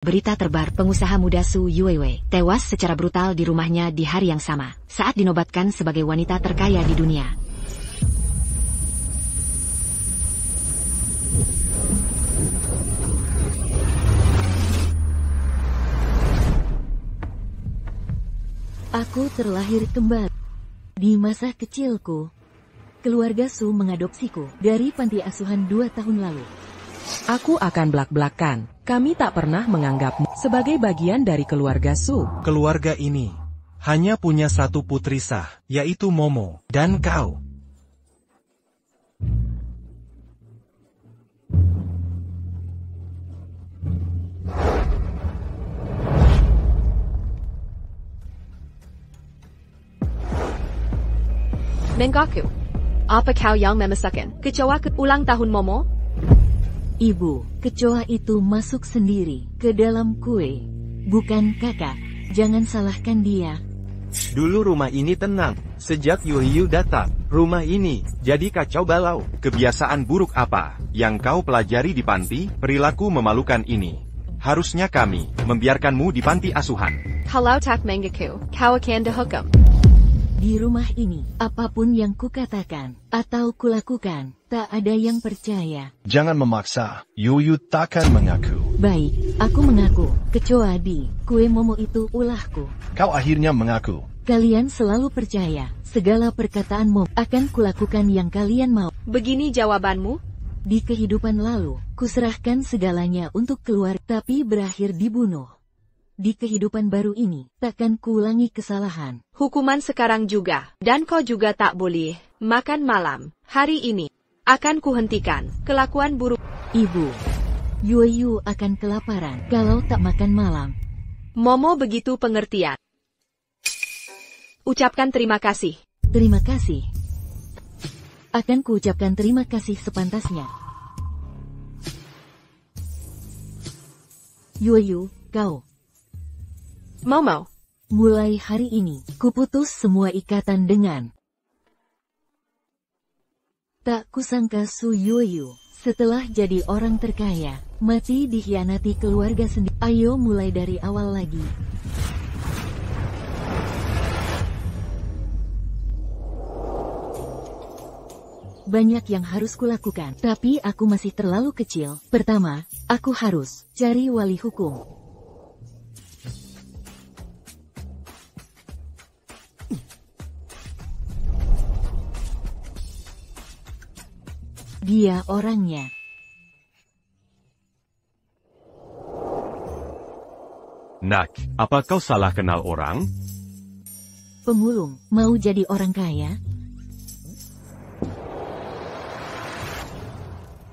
Berita terbaru, pengusaha muda Su Yuewei tewas secara brutal di rumahnya di hari yang sama, saat dinobatkan sebagai wanita terkaya di dunia. Aku terlahir kembali. Di masa kecilku, keluarga Su mengadopsiku dari panti asuhan 2 tahun lalu. Aku akan belak-belakan. Kami tak pernah menganggapmu sebagai bagian dari keluarga Su. Keluarga ini hanya punya satu putri sah, yaitu Momo, dan kau. Mengaku. Apa kau yang memasakkan kecoa ke ulang tahun Momo? Ibu, kecoa itu masuk sendiri ke dalam kue. Bukan kakak. Jangan salahkan dia. Dulu rumah ini tenang. Sejak Yuyu datang, rumah ini jadi kacau balau. Kebiasaan buruk apa yang kau pelajari di panti? Perilaku memalukan ini. Harusnya kami membiarkanmu di panti asuhan. Kalau tak mengaku, kau akan dihukum. Di rumah ini, apapun yang kukatakan atau kulakukan, tak ada yang percaya. Jangan memaksa, Yuyu takkan mengaku. Baik, aku mengaku. Kecoa di kue Momo itu ulahku. Kau akhirnya mengaku. Kalian selalu percaya, segala perkataanmu akan kulakukan yang kalian mau. Begini jawabanmu? Di kehidupan lalu, kuserahkan segalanya untuk keluar, tapi berakhir dibunuh. Di kehidupan baru ini, takkan kuulangi kesalahan. Hukuman sekarang juga, dan kau juga tak boleh makan malam. Hari ini, akan kuhentikan kelakuan buruk. Ibu, Yuyu akan kelaparan kalau tak makan malam. Momo begitu pengertian. Ucapkan terima kasih. Terima kasih. Akan kuucapkan terima kasih sepantasnya. Yuyu, kau. Momo. Mulai hari ini, kuputus semua ikatan dengan. Tak kusangka Su Yuyu, setelah jadi orang terkaya, mati dikhianati keluarga sendiri. Ayo mulai dari awal lagi. Banyak yang harus kulakukan, tapi aku masih terlalu kecil. Pertama, aku harus cari wali hukum. Dia orangnya. Nak, apa kau salah kenal orang? Pemulung, mau jadi orang kaya?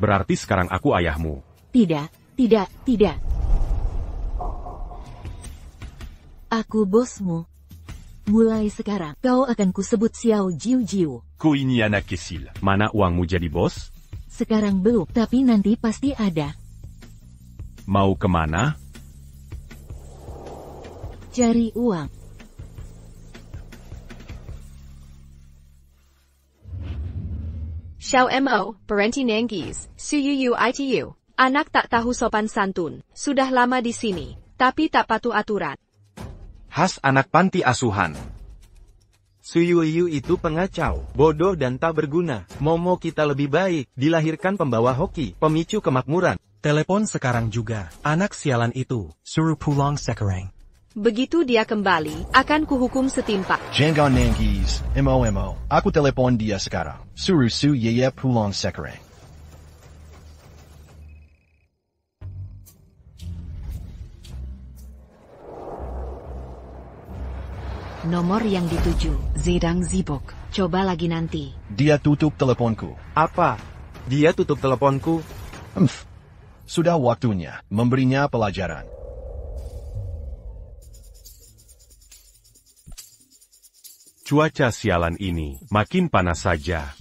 Berarti sekarang aku ayahmu. Tidak, tidak, tidak. Aku bosmu. Mulai sekarang, kau akan kusebut Xiao Jiu Jiu. Ku ini anak kecil. Mana uangmu jadi bos? Sekarang belum, tapi nanti pasti ada. Mau kemana? Cari uang. Xiao Mo, berhenti nangis. Suyuyu itu. Anak tak tahu sopan santun. Sudah lama di sini, tapi tak patuh aturan. Khas anak panti asuhan. Suyuyu itu pengacau, bodoh dan tak berguna. Momo kita lebih baik, dilahirkan pembawa hoki, pemicu kemakmuran. Telepon sekarang juga, anak sialan itu, suruh pulang sekarang. Begitu dia kembali, akan kuhukum setimpal. Jangan nangis, Mo. Aku telepon dia sekarang. Suruh Su Yeye pulang sekarang. Nomor yang dituju, Zedang Zibok. Coba lagi nanti. Dia tutup teleponku. Apa? Dia tutup teleponku? Sudah waktunya memberinya pelajaran. Cuaca sialan ini makin panas saja.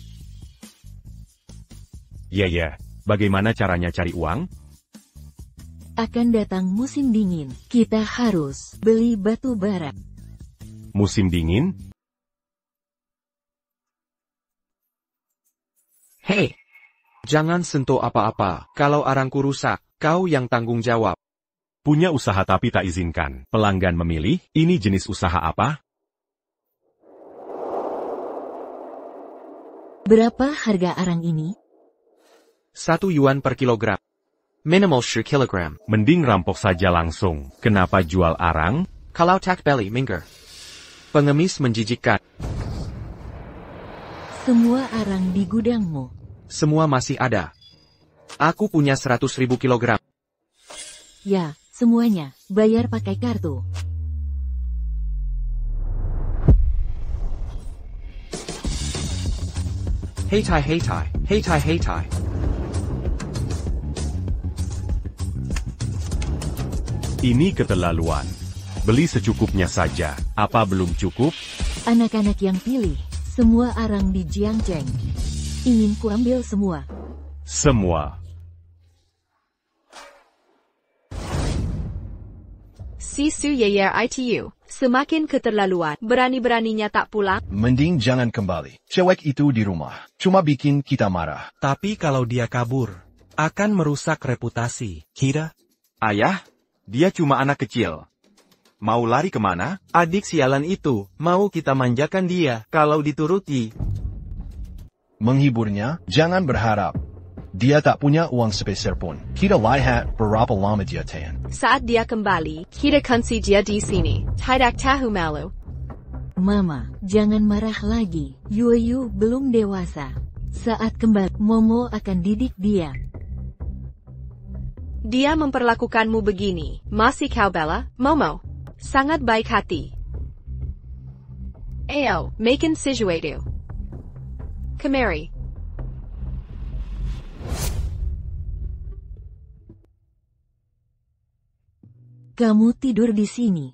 Ya, bagaimana caranya cari uang? Akan datang musim dingin. Kita harus beli batu bara. Musim dingin? Hei, jangan sentuh apa-apa. Kalau arangku rusak, kau yang tanggung jawab. Punya usaha tapi tak izinkan. Pelanggan memilih, ini jenis usaha apa? Berapa harga arang ini? 1 yuan per kilogram. Minimal 10 kilogram. Mending rampok saja langsung. Kenapa jual arang? Kalau tak beli minggu. Pengemis menjijikkan. Semua arang di gudangmu. Semua masih ada. Aku punya 100.000 kilogram. Ya, semuanya. Bayar pakai kartu. Hei tai, hei tai, hei tai, hei tai. Ini keterlaluan. Beli secukupnya saja. Apa belum cukup? Anak-anak yang pilih. Semua arang di Jiangcheng. Ingin kuambil semua. Semua. Si Su Yeye itu. Semakin keterlaluan. Berani-beraninya tak pulang. Mending jangan kembali. Cewek itu di rumah. Cuma bikin kita marah. Tapi kalau dia kabur, akan merusak reputasi. Kira? Ayah, dia cuma anak kecil. Mau lari kemana? Adik sialan itu, mau kita manjakan dia, kalau dituruti. Menghiburnya, jangan berharap. Dia tak punya uang sepeser pun. Kita lihat berapa lama dia tahan. Saat dia kembali, kita kunci dia di sini. Tidak tahu malu. Mama, jangan marah lagi. Yuyu belum dewasa. Saat kembali, Momo akan didik dia. Dia memperlakukanmu begini. Masih kau bela, Momo? Sangat baik hati. Ayo, makan sesuatu. Kemari. Kamu tidur di sini.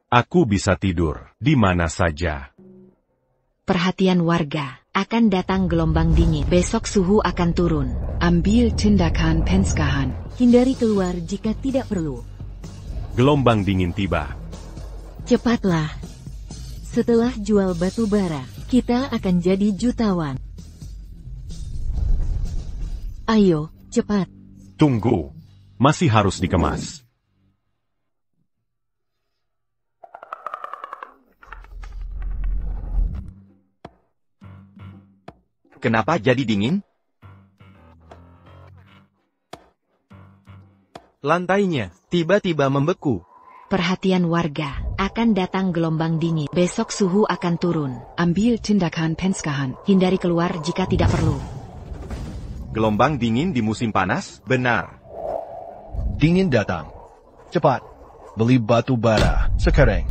Aku bisa tidur di mana saja. Perhatian warga, akan datang gelombang dingin. Besok suhu akan turun. Ambil tindakan pencegahan. Hindari keluar jika tidak perlu. Gelombang dingin tiba. Cepatlah. Setelah jual batu bara, kita akan jadi jutawan. Ayo, cepat. Tunggu. Masih harus dikemas. Kenapa jadi dingin? Lantainya tiba-tiba membeku. Perhatian warga, akan datang gelombang dingin. Besok suhu akan turun. Ambil tindakan pencegahan. Hindari keluar jika tidak perlu. Gelombang dingin di musim panas? Benar. Dingin datang. Cepat. Beli batu bara sekarang.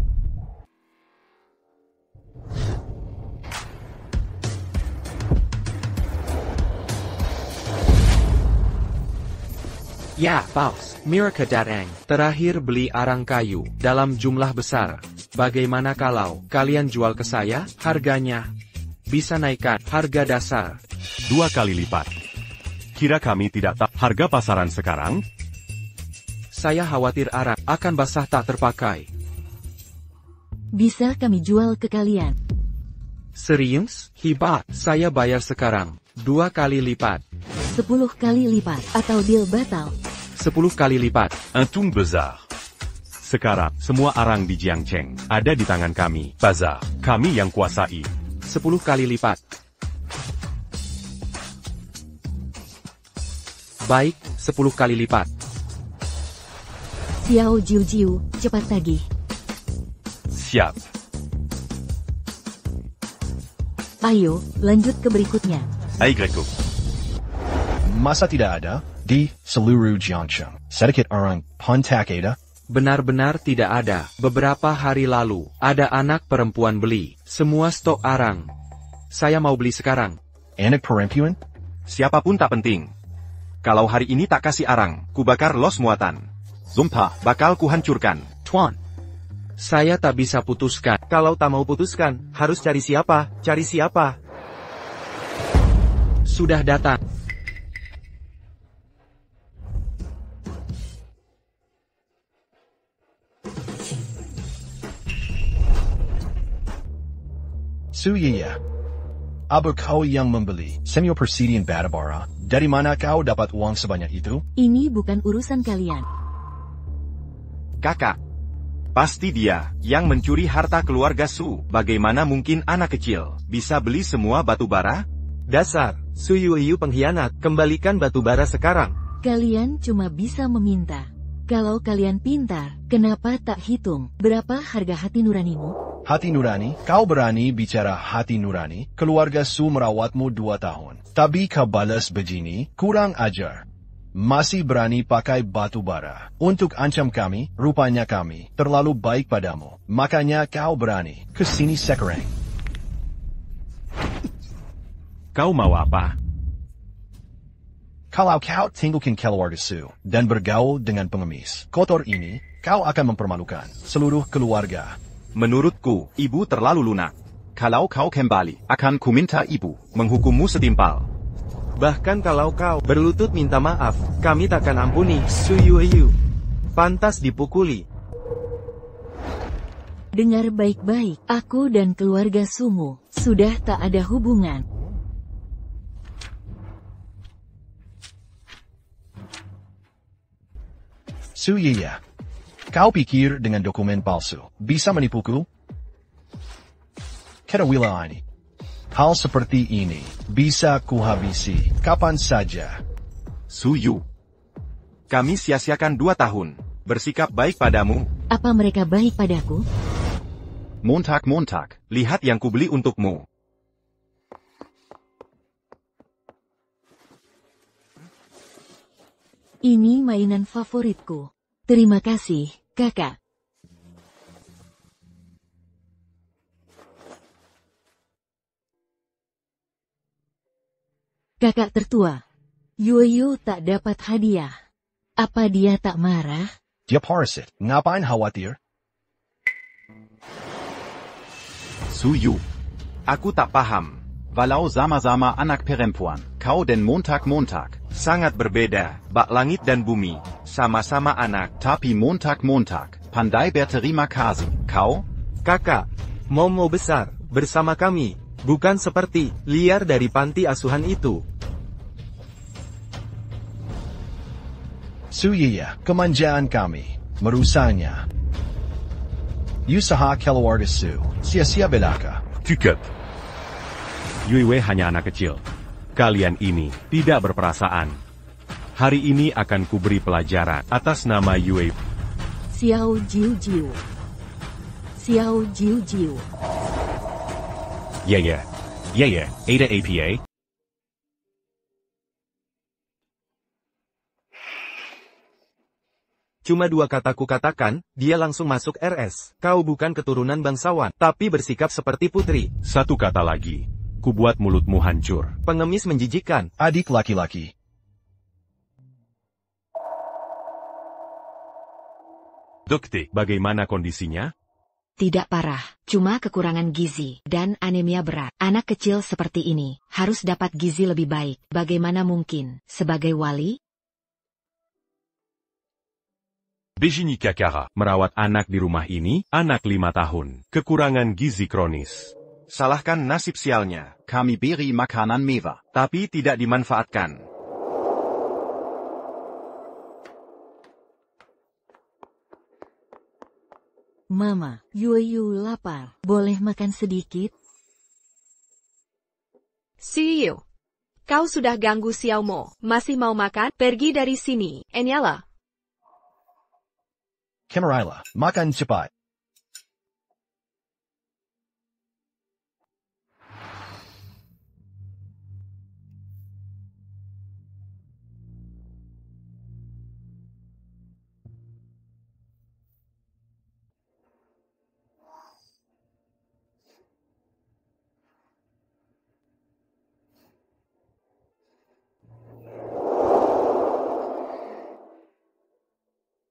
Ya, Paus, mereka datang. Terakhir beli arang kayu, dalam jumlah besar. Bagaimana kalau kalian jual ke saya, harganya bisa naikkan harga dasar 2 kali lipat. Kira kami tidak tahu harga pasaran sekarang? Saya khawatir arang akan basah tak terpakai. Bisa kami jual ke kalian. Serius? Hebat, saya bayar sekarang 2 kali lipat. 10 kali lipat, atau deal batal. 10 kali lipat. Un ton besar. Sekarang, semua arang di Jiangcheng ada di tangan kami. Bazar, kami yang kuasai. 10 kali lipat. Baik, 10 kali lipat. Xiao Jiu, cepat tagih. Siap. Ayo, lanjut ke berikutnya. Aigreku. Masa tidak ada? Di seluruh Jiangcheng. Sedikit orang kontak ada? Benar-benar tidak ada. Beberapa hari lalu, ada anak perempuan beli semua stok arang. Saya mau beli sekarang. Anak perempuan? Siapapun tak penting. Kalau hari ini tak kasih arang, kubakar los muatan. Sumpah, bakal kuhancurkan. Tuan, saya tak bisa putuskan. Kalau tak mau putuskan, harus cari siapa? Cari siapa? Sudah datang. Su Yeye. Abu kau yang membeli. Samuel Persidian Batubara. Dari mana kau dapat uang sebanyak itu? Ini bukan urusan kalian. Kakak. Pasti dia yang mencuri harta keluarga Su. Bagaimana mungkin anak kecil bisa beli semua batu bara? Dasar, Su Yuyu pengkhianat, kembalikan batu bara sekarang. Kalian cuma bisa meminta. Kalau kalian pintar, kenapa tak hitung berapa harga hati nuranimu? Hati nurani? Kau berani bicara hati nurani? Keluarga Su merawatmu 2 tahun. Tapi kau balas begini? Kurang ajar. Masih berani pakai batu bara. Untuk ancam kami, rupanya kami terlalu baik padamu. Makanya kau berani kesini sekarang. Kau mau apa? Kalau kau tinggalkan keluarga Su dan bergaul dengan pengemis kotor ini, kau akan mempermalukan seluruh keluarga. Menurutku, ibu terlalu lunak. Kalau kau kembali, akan kuminta ibu menghukummu setimpal. Bahkan kalau kau berlutut minta maaf, kami takkan ampuni, Su Yuyu. Pantas dipukuli. Dengar baik-baik, aku dan keluarga Sumu sudah tak ada hubungan. Su Yiya, kau pikir dengan dokumen palsu bisa menipuku? Ketahuilah ini. Hal seperti ini bisa kuhabisi kapan saja. Su Yu. Kami sia-siakan 2 tahun. Bersikap baik padamu. Apa mereka baik padaku? Montag, lihat yang kubeli untukmu. Ini mainan favoritku. Terima kasih, kakak. Kakak tertua. Yuyu tak dapat hadiah. Apa dia tak marah? Dia parasit. Ngapain khawatir? Su Yu. Aku tak paham. Walau sama-sama anak perempuan, kau dan Montag. Sangat berbeda, bak langit dan bumi. Sama-sama anak. Tapi Montag, pandai berterima kasih. Kau? Kakak, Momo besar, bersama kami. Bukan seperti liar dari panti asuhan itu. Su Yiya, kemanjaan kami merusaknya. Usaha keluarga Su, sia-sia belaka. Cukup. Yue hanya anak kecil. Kalian ini tidak berperasaan. Hari ini akan kuberi pelajaran atas nama Yue. Xiao Jiu. Yeah, Ada APA. Cuma 2 kata ku katakan, dia langsung masuk RS. Kau bukan keturunan bangsawan, tapi bersikap seperti putri. 1 kata lagi. Ku buat mulutmu hancur. Pengemis menjijikan. Adik laki-laki. Dokter, bagaimana kondisinya? Tidak parah, cuma kekurangan gizi dan anemia berat. Anak kecil seperti ini harus dapat gizi lebih baik. Bagaimana mungkin, sebagai wali? Begini Kakara, merawat anak di rumah ini, anak 5 tahun, kekurangan gizi kronis. Salahkan nasib sialnya. Kami beri makanan mewah. Tapi tidak dimanfaatkan. Mama, Yuyu lapar. Boleh makan sedikit? Su Yuyu. Kau sudah ganggu Xiao Mo. Masih mau makan? Pergi dari sini, Enyala. Camarilla, makan cepat.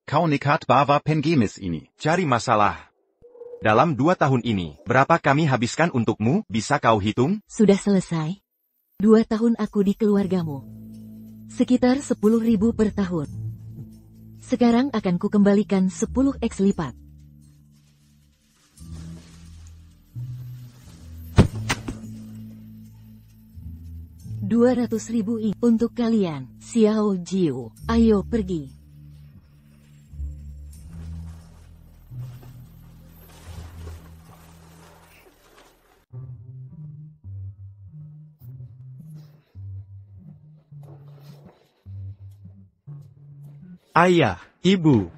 Kau nekat bawa pengemis ini. Cari masalah. Dalam 2 tahun ini, berapa kami habiskan untukmu? Bisa kau hitung? Sudah selesai. 2 tahun aku di keluargamu. Sekitar 10.000 per tahun. Sekarang akan kukembalikan 10x lipat. 200.000 ini untuk kalian, Xiao Jiu. Ayo pergi. Ayah, Ibu.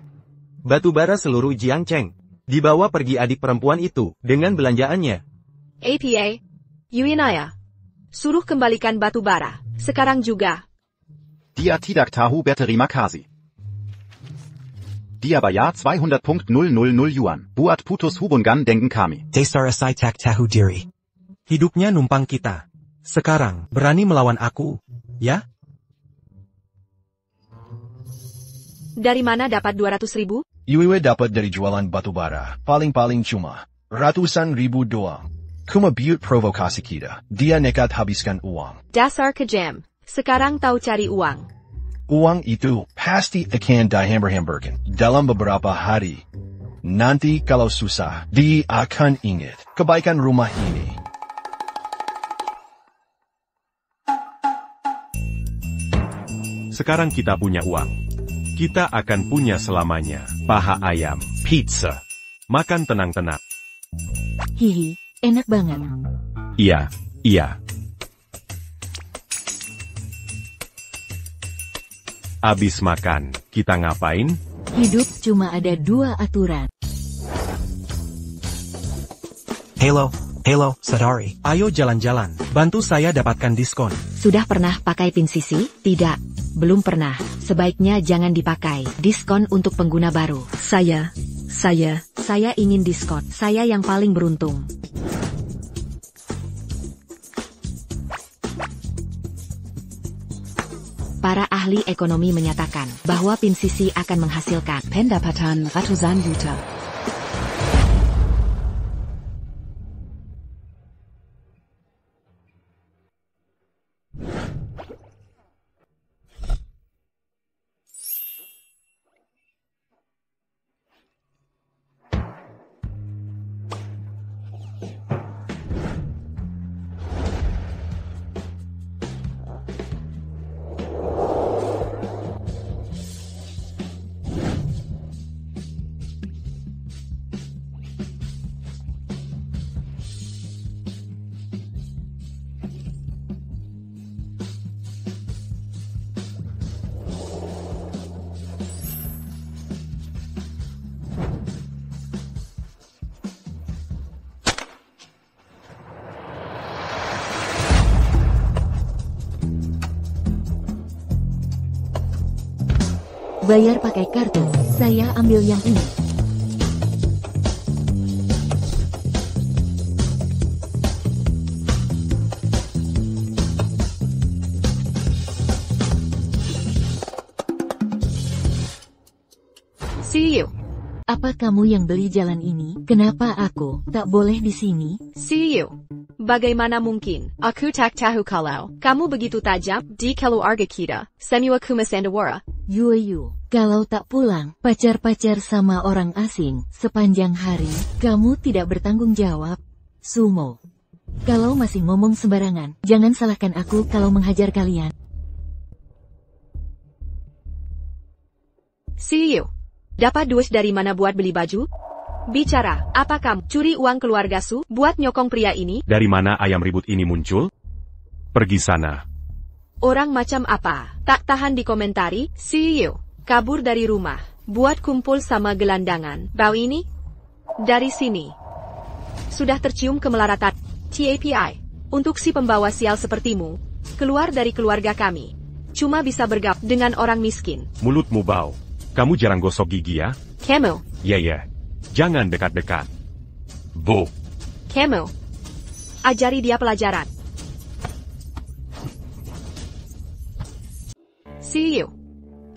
Batubara seluruh Jiangcheng. Dibawa pergi adik perempuan itu dengan belanjaannya. APA, Yuinaya. Suruh kembalikan batubara. Sekarang juga. Dia tidak tahu berterima kasih. Dia bayar 200.000 yuan. Buat putus hubungan dengan kami. Dasar asai tak tahu diri. Hidupnya numpang kita. Sekarang, berani melawan aku, ya? Dari mana dapat 200.000? Yue dapat dari jualan batubara. Paling-paling cuma ratusan ribu doang. Kuma biut provokasi kita. Dia nekat habiskan uang. Dasar kejam. Sekarang tahu cari uang. Uang itu pasti akan dihambar-hambarkan dalam beberapa hari. Nanti kalau susah, dia akan ingat kebaikan rumah ini. Sekarang kita punya uang. Kita akan punya selamanya. Paha ayam, pizza. Makan tenang-tenang. Hihi, enak banget. Iya, iya. Abis makan, kita ngapain? Hidup cuma ada 2 aturan. Halo, Sadari. Ayo jalan-jalan. Bantu saya dapatkan diskon. Sudah pernah pakai pin sisi? Tidak. Belum pernah. Sebaiknya jangan dipakai. Diskon untuk pengguna baru. Saya ingin diskon. Saya yang paling beruntung. Para ahli ekonomi menyatakan bahwa pin sisi akan menghasilkan pendapatan ratusan juta. Bayar pakai kartu. Saya ambil yang ini. See you. Apa kamu yang beli jalan ini? Kenapa aku tak boleh di sini? See you. Bagaimana mungkin? Aku tak tahu kalau kamu begitu tajam di keluarga kita. Semua kumasandawara. Yu, kalau tak pulang, pacar-pacar sama orang asing, sepanjang hari, kamu tidak bertanggung jawab. Sumo. Kalau masih ngomong sembarangan, jangan salahkan aku kalau menghajar kalian. See you. Dapat duit dari mana buat beli baju? Bicara, apa kamu curi uang keluarga Su buat nyokong pria ini? Dari mana ayam ribut ini muncul? Pergi sana. Orang macam apa? Tak tahan dikomentari. See you. Kabur dari rumah. Buat kumpul sama gelandangan. Bau ini? Dari sini. Sudah tercium kemelaratan. TAPI. Untuk si pembawa sial sepertimu. Keluar dari keluarga kami. Cuma bisa bergaul dengan orang miskin. Mulutmu bau. Kamu jarang gosok gigi ya? Kamu. Ya. Jangan dekat-dekat. Bu. Kamu. Ajari dia pelajaran. See you.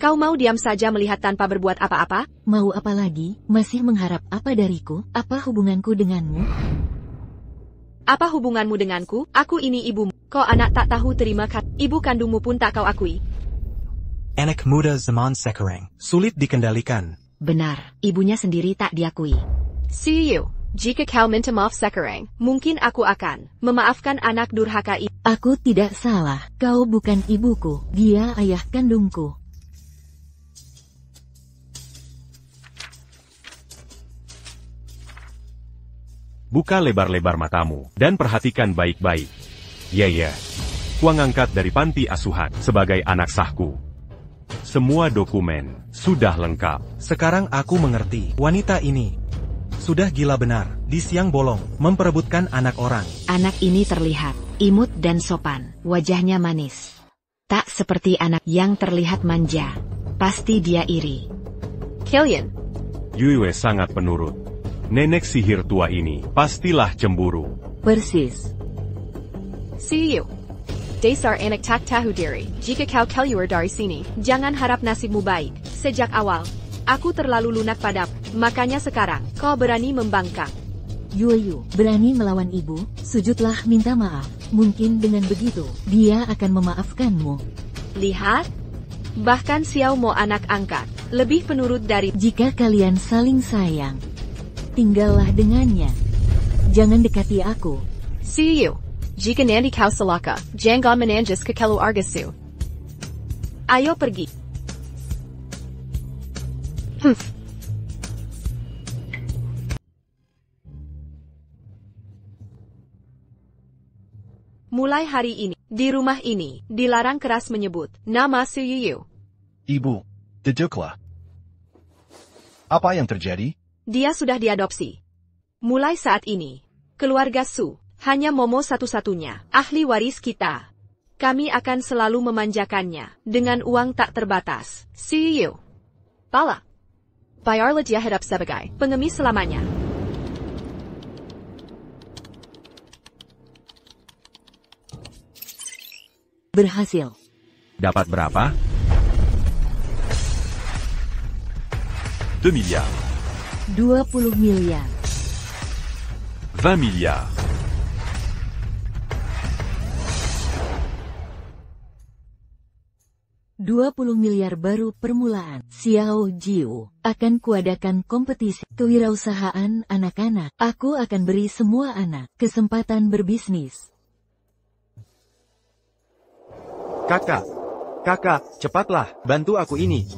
Kau mau diam saja melihat tanpa berbuat apa-apa? Mau apa lagi? Masih mengharap apa dariku? Apa hubunganku denganmu? Apa hubunganmu denganku? Aku ini ibumu. Kau anak tak tahu terima kasih. Ibu kandungmu pun tak kau akui. Anak muda zaman sekarang sulit dikendalikan. Benar, ibunya sendiri tak diakui. See you. Jika kau minta maaf sekarang, mungkin aku akan memaafkan anak durhaka itu. Aku tidak salah. Kau bukan ibuku. Dia ayah kandungku. Buka lebar-lebar matamu, dan perhatikan baik-baik. Ya. Kuang angkat dari panti asuhan sebagai anak sahku. Semua dokumen sudah lengkap. Sekarang aku mengerti. Wanita ini sudah gila benar. Di siang bolong, memperebutkan anak orang. Anak ini terlihat imut dan sopan. Wajahnya manis. Tak seperti anak yang terlihat manja. Pasti dia iri. Killian. Yue sangat penurut. Nenek sihir tua ini pastilah cemburu. Persis. See you. Dasar anak tak tahu diri. Jika kau keluar dari sini, jangan harap nasibmu baik. Sejak awal, aku terlalu lunak padamu. Makanya sekarang, kau berani membangkang. Yue, berani melawan ibu, sujudlah minta maaf. Mungkin dengan begitu, dia akan memaafkanmu. Lihat. Bahkan Xiao Mo anak angkat, lebih penurut dari... Jika kalian saling sayang, tinggallah dengannya. Jangan dekati aku. See you. Jika nanti kau celaka, jangan menanjis ke keluargaku. Ayo pergi. Mulai hari ini, di rumah ini, dilarang keras menyebut nama Su Yu. Ibu, duduklah. Apa yang terjadi? Dia sudah diadopsi. Mulai saat ini, keluarga Su hanya Momo satu-satunya ahli waris kita. Kami akan selalu memanjakannya dengan uang tak terbatas. See you. Pala. Bayarlah dia hidup sebagai pengemis selamanya. Berhasil. Dapat berapa? 2 miliar. 20 miliar. 20 miliar. 20 miliar baru permulaan. Xiao Jiu akan kuadakan kompetisi kewirausahaan anak-anak. Aku akan beri semua anak kesempatan berbisnis. Kakak, cepatlah, bantu aku ini.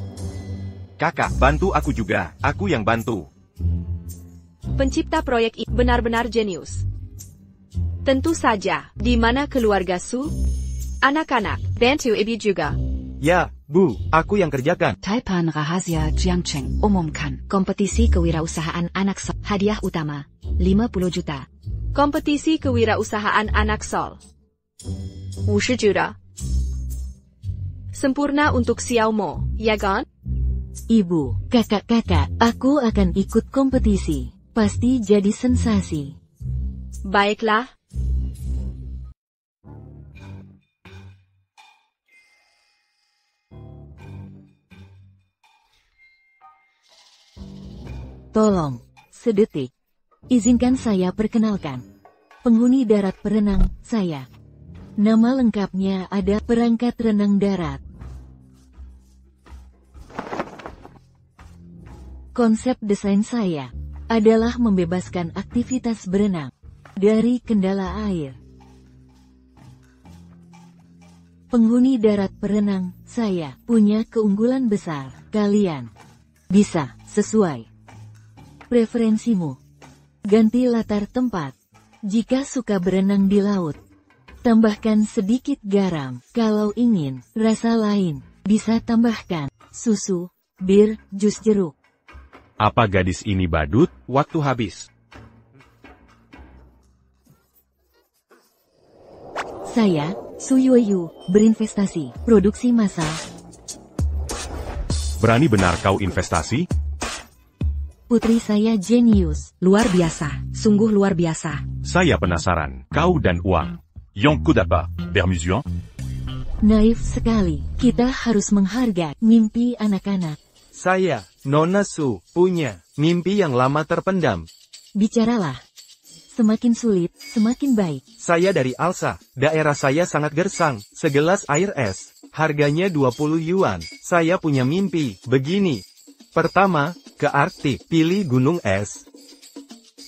Kakak, bantu aku juga, aku yang bantu. Pencipta proyek ini benar-benar jenius. Tentu saja, di mana keluarga Su? Anak-anak, bantu ibu juga. Ya, Bu, aku yang kerjakan. Taipan Rahasia Jiangcheng umumkan kompetisi kewirausahaan anak Sol. Hadiah utama, 50 juta. Kompetisi kewirausahaan anak Sol. 50 juta. Sempurna untuk Xiao Mo, ya kan? Ibu, kakak-kakak, aku akan ikut kompetisi. Pasti jadi sensasi. Baiklah. Tolong, sedetik. Izinkan saya perkenalkan. Penghuni darat perenang, saya. Nama lengkapnya ada perangkat renang darat. Konsep desain saya adalah membebaskan aktivitas berenang dari kendala air. Penghuni darat perenang, saya punya keunggulan besar. Kalian bisa sesuai preferensimu. Ganti latar tempat. Jika suka berenang di laut, tambahkan sedikit garam. Kalau ingin rasa lain, bisa tambahkan susu, bir, jus jeruk. Apa gadis ini badut? Waktu habis. Saya, Su Yuyu, berinvestasi, produksi massal. Berani benar kau investasi? Putri saya jenius. Luar biasa, sungguh luar biasa. Saya penasaran, kau dan uang. Yon Kudapa, Bermusion. Naif sekali. Kita harus menghargai mimpi anak-anak. Saya, Nona Su, punya mimpi yang lama terpendam. Bicaralah. Semakin sulit, semakin baik. Saya dari Alsa, daerah saya sangat gersang, segelas air es, harganya 20 yuan. Saya punya mimpi, begini. Pertama, ke Arktik, pilih gunung es.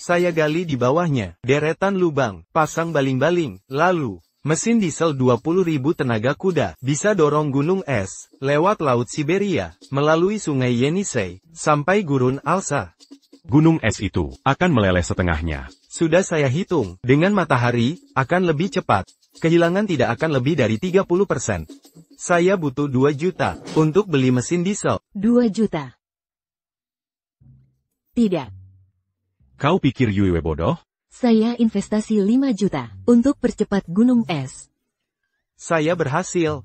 Saya gali di bawahnya, deretan lubang, pasang baling-baling, lalu, mesin diesel 20.000 tenaga kuda, bisa dorong gunung es, lewat Laut Siberia, melalui sungai Yenisei, sampai Gurun Alsa. Gunung es itu akan meleleh setengahnya. Sudah saya hitung, dengan matahari, akan lebih cepat. Kehilangan tidak akan lebih dari 30%. Saya butuh 2 juta untuk beli mesin diesel. 2 juta. Tidak. Kau pikir Yue bodoh? Saya investasi 5 juta untuk percepat gunung es. Saya berhasil.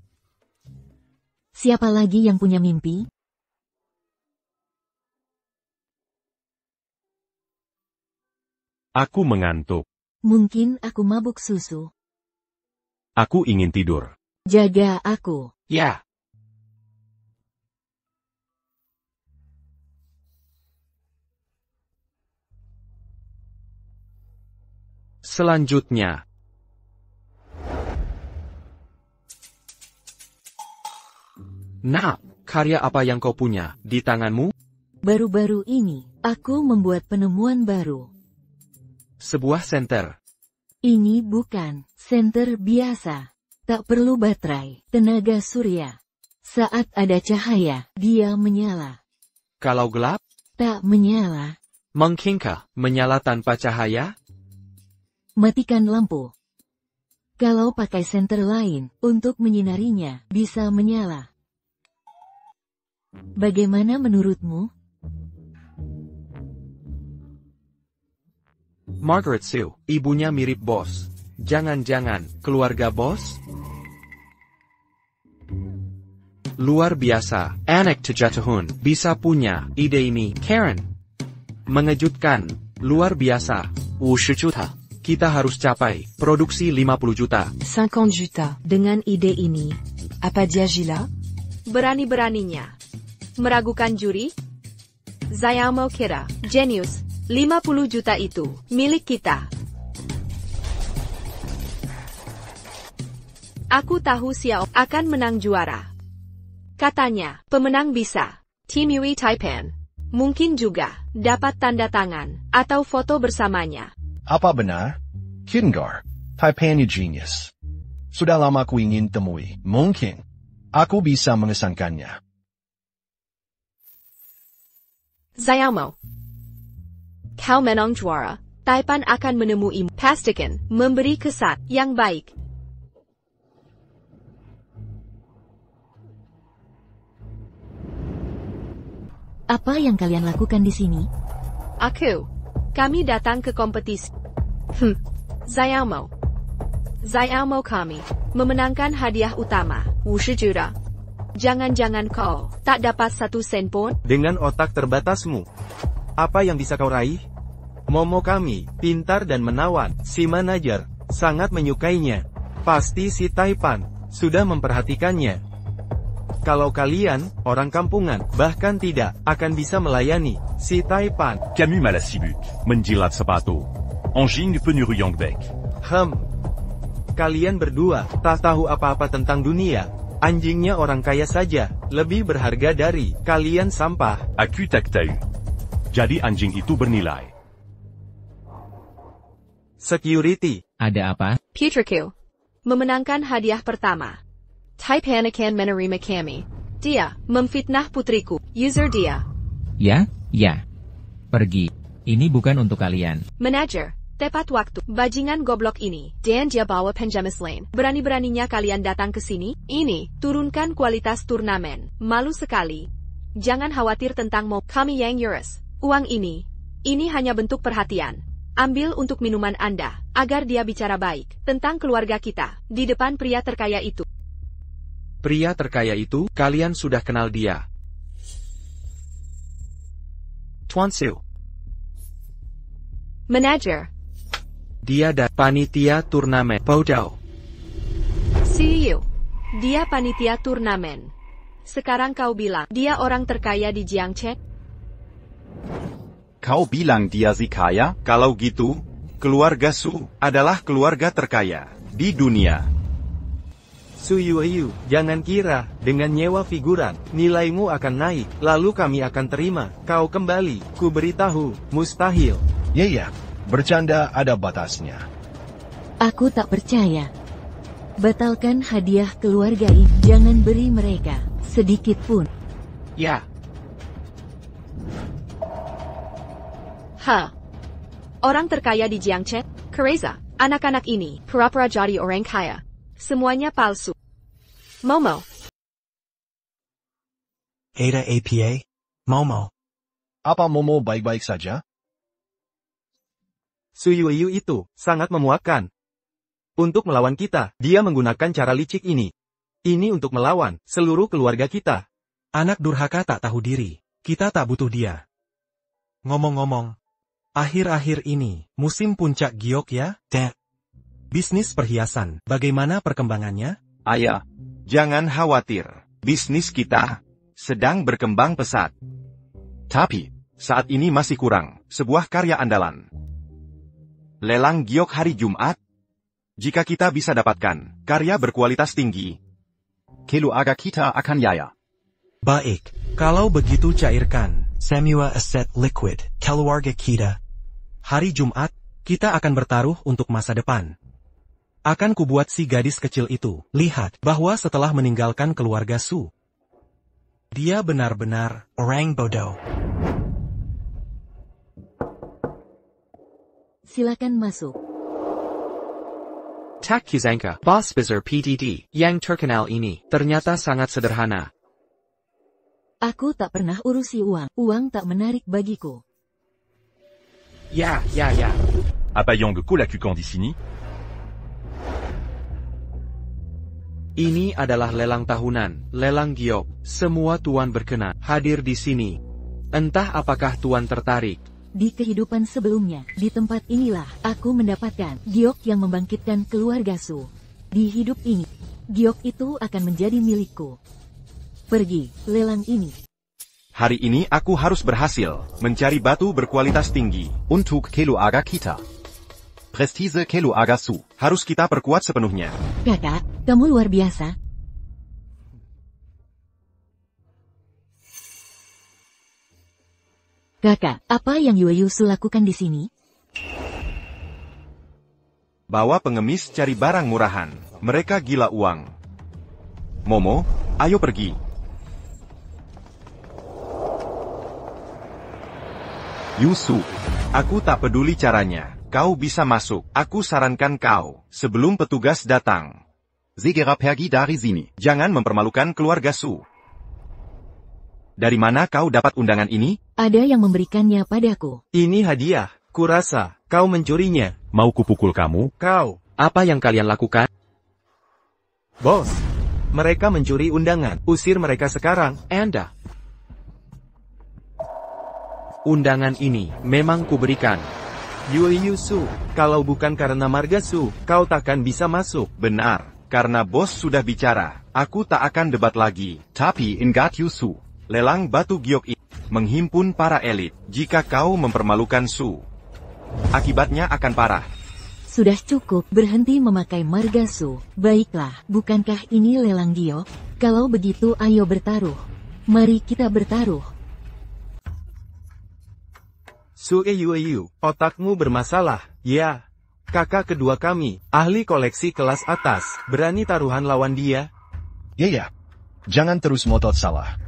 Siapa lagi yang punya mimpi? Aku mengantuk. Mungkin aku mabuk susu. Aku ingin tidur. Jaga aku. Ya. Selanjutnya. Nah, karya apa yang kau punya di tanganmu? Baru-baru ini, aku membuat penemuan baru. Sebuah senter. Ini bukan senter biasa. Tak perlu baterai, tenaga surya. Saat ada cahaya, dia menyala. Kalau gelap? Tak menyala. Mungkinkah menyala tanpa cahaya? Matikan lampu. Kalau pakai senter lain, untuk menyinarinya, bisa menyala. Bagaimana menurutmu? Margaret Sue, ibunya mirip Bos. Jangan-jangan, keluarga Bos? Luar biasa, anak Tejatuhun bisa punya ide ini, Karen. Mengejutkan, luar biasa. 50 juta. Kita harus capai produksi 50 juta. 50 juta. Dengan ide ini, apa dia gila? Berani-beraninya meragukan juri? Saya mau kira, jenius, 50 juta itu milik kita. Aku tahu Xiao akan menang juara. Katanya, pemenang bisa. Tim Yue Taipan. Mungkin juga, dapat tanda tangan, atau foto bersamanya. Apa benar? Kingar, Taipan genius. Sudah lama aku ingin temui. Mungkin, aku bisa mengesankannya. Saya mau. Kau menang juara, Taipan akan menemui. Pastikan, memberi kesan yang baik. Apa yang kalian lakukan di sini? Kami datang ke kompetisi. Saya mau kami memenangkan hadiah utama, 50 juta. Jangan-jangan kau tak dapat 1 sen pun? Dengan otak terbatasmu, apa yang bisa kau raih? Momo kami, pintar dan menawan. Si manajer, sangat menyukainya. Pasti si Taipan, sudah memperhatikannya. Kalau kalian, orang kampungan, bahkan tidak, akan bisa melayani si Taipan. Camus Malasibut, menjilat sepatu. Anjing Penyuruyongdek. Kalian berdua, tak tahu apa-apa tentang dunia. Anjingnya orang kaya saja, lebih berharga dari kalian sampah. Aku tak tahu. Jadi anjing itu bernilai. Security. Ada apa? Putriku memenangkan hadiah pertama. Taipan akan menerima kami. Dia memfitnah putriku. User dia. Ya. Pergi. Ini bukan untuk kalian. Manager, tepat waktu. Bajingan goblok ini. Dan dia bawa penjamis lain. Berani-beraninya kalian datang ke sini? Ini, turunkan kualitas turnamen. Malu sekali. Jangan khawatir tentang kami yang Eurus. Uang ini hanya bentuk perhatian. Ambil untuk minuman Anda, agar dia bicara baik tentang keluarga kita, di depan pria terkaya itu. Pria terkaya itu, kalian sudah kenal dia. Tuan Su. Manager. Dia panitia turnamen. Bodoh. CEO. Dia panitia turnamen. Sekarang kau bilang, dia orang terkaya di Jiangche? Kau bilang dia si kaya? Kalau gitu, keluarga Su adalah keluarga terkaya di dunia. Suyuayu, jangan kira, dengan nyewa figuran, nilaimu akan naik, lalu kami akan terima, kau kembali, ku beritahu, mustahil. Ya, Bercanda ada batasnya. Aku tak percaya. Batalkan hadiah keluarga ini. Jangan beri mereka sedikit pun. Ya. Orang terkaya di Jiangchen, Kereza, anak-anak ini, pura-pura jadi orang kaya. Semuanya palsu. Momo. Ada APA? Momo. Apa Momo baik-baik saja? Su Yuyu itu sangat memuakkan. Untuk melawan kita, dia menggunakan cara licik ini. Ini untuk melawan seluruh keluarga kita. Anak durhaka tak tahu diri. Kita tak butuh dia. Ngomong-ngomong, akhir-akhir ini, musim puncak giok ya, Dad. Bisnis perhiasan, bagaimana perkembangannya? Ayah, jangan khawatir. Bisnis kita sedang berkembang pesat. Tapi, saat ini masih kurang sebuah karya andalan. Lelang giok hari Jumat. Jika kita bisa dapatkan karya berkualitas tinggi, keluarga kita akan jaya. Baik, kalau begitu cairkan Semua Aset Liquid, keluarga kita. Hari Jumat, kita akan bertaruh untuk masa depan. Akan kubuat si gadis kecil itu lihat bahwa setelah meninggalkan keluarga Su, dia benar-benar orang bodoh. Silakan masuk. Tak Kizanka, Boss Bizzer PDD, yang terkenal ini, ternyata sangat sederhana. Aku tak pernah urusi uang. Uang tak menarik bagiku. Ya. Apayang kulakukan di sini? Ini adalah lelang tahunan, lelang giok. Semua tuan berkenan hadir di sini. Entah apakah tuan tertarik. Di kehidupan sebelumnya, di tempat inilah, aku mendapatkan giok yang membangkitkan keluarga Su. Di hidup ini, giok itu akan menjadi milikku. Pergi, lelang ini. Hari ini aku harus berhasil mencari batu berkualitas tinggi. Untuk keluarga kita. Prestise keluarga Su. Harus kita perkuat sepenuhnya. Kakak, kamu luar biasa. Kakak, apa yang Yueyusu lakukan di sini? Bawa pengemis cari barang murahan. Mereka gila uang. Momo, ayo pergi. Yusu, aku tak peduli caranya. Kau bisa masuk. Aku sarankan kau, sebelum petugas datang. Segera pergi dari sini. Jangan mempermalukan keluarga Su. Dari mana kau dapat undangan ini? Ada yang memberikannya padaku. Ini hadiah. Kurasa kau mencurinya. Mau kupukul kamu? Kau. Apa yang kalian lakukan? Bos. Mereka mencuri undangan. Usir mereka sekarang. Anda. Undangan ini memang kuberikan. Yueyusu, kalau bukan karena marga Su, kau takkan bisa masuk. Benar, karena bos sudah bicara. Aku tak akan debat lagi. Tapi ingat Yusu. Lelang batu giok ini menghimpun para elit. Jika kau mempermalukan Su, akibatnya akan parah. Sudah cukup, berhenti memakai marga Su. Baiklah, bukankah ini lelang giok? Kalau begitu ayo bertaruh. Mari kita bertaruh. Su Yueyu, otakmu bermasalah. Ya, kakak kedua kami, ahli koleksi kelas atas. Berani taruhan lawan dia? Ya. Jangan terus ngotot salah.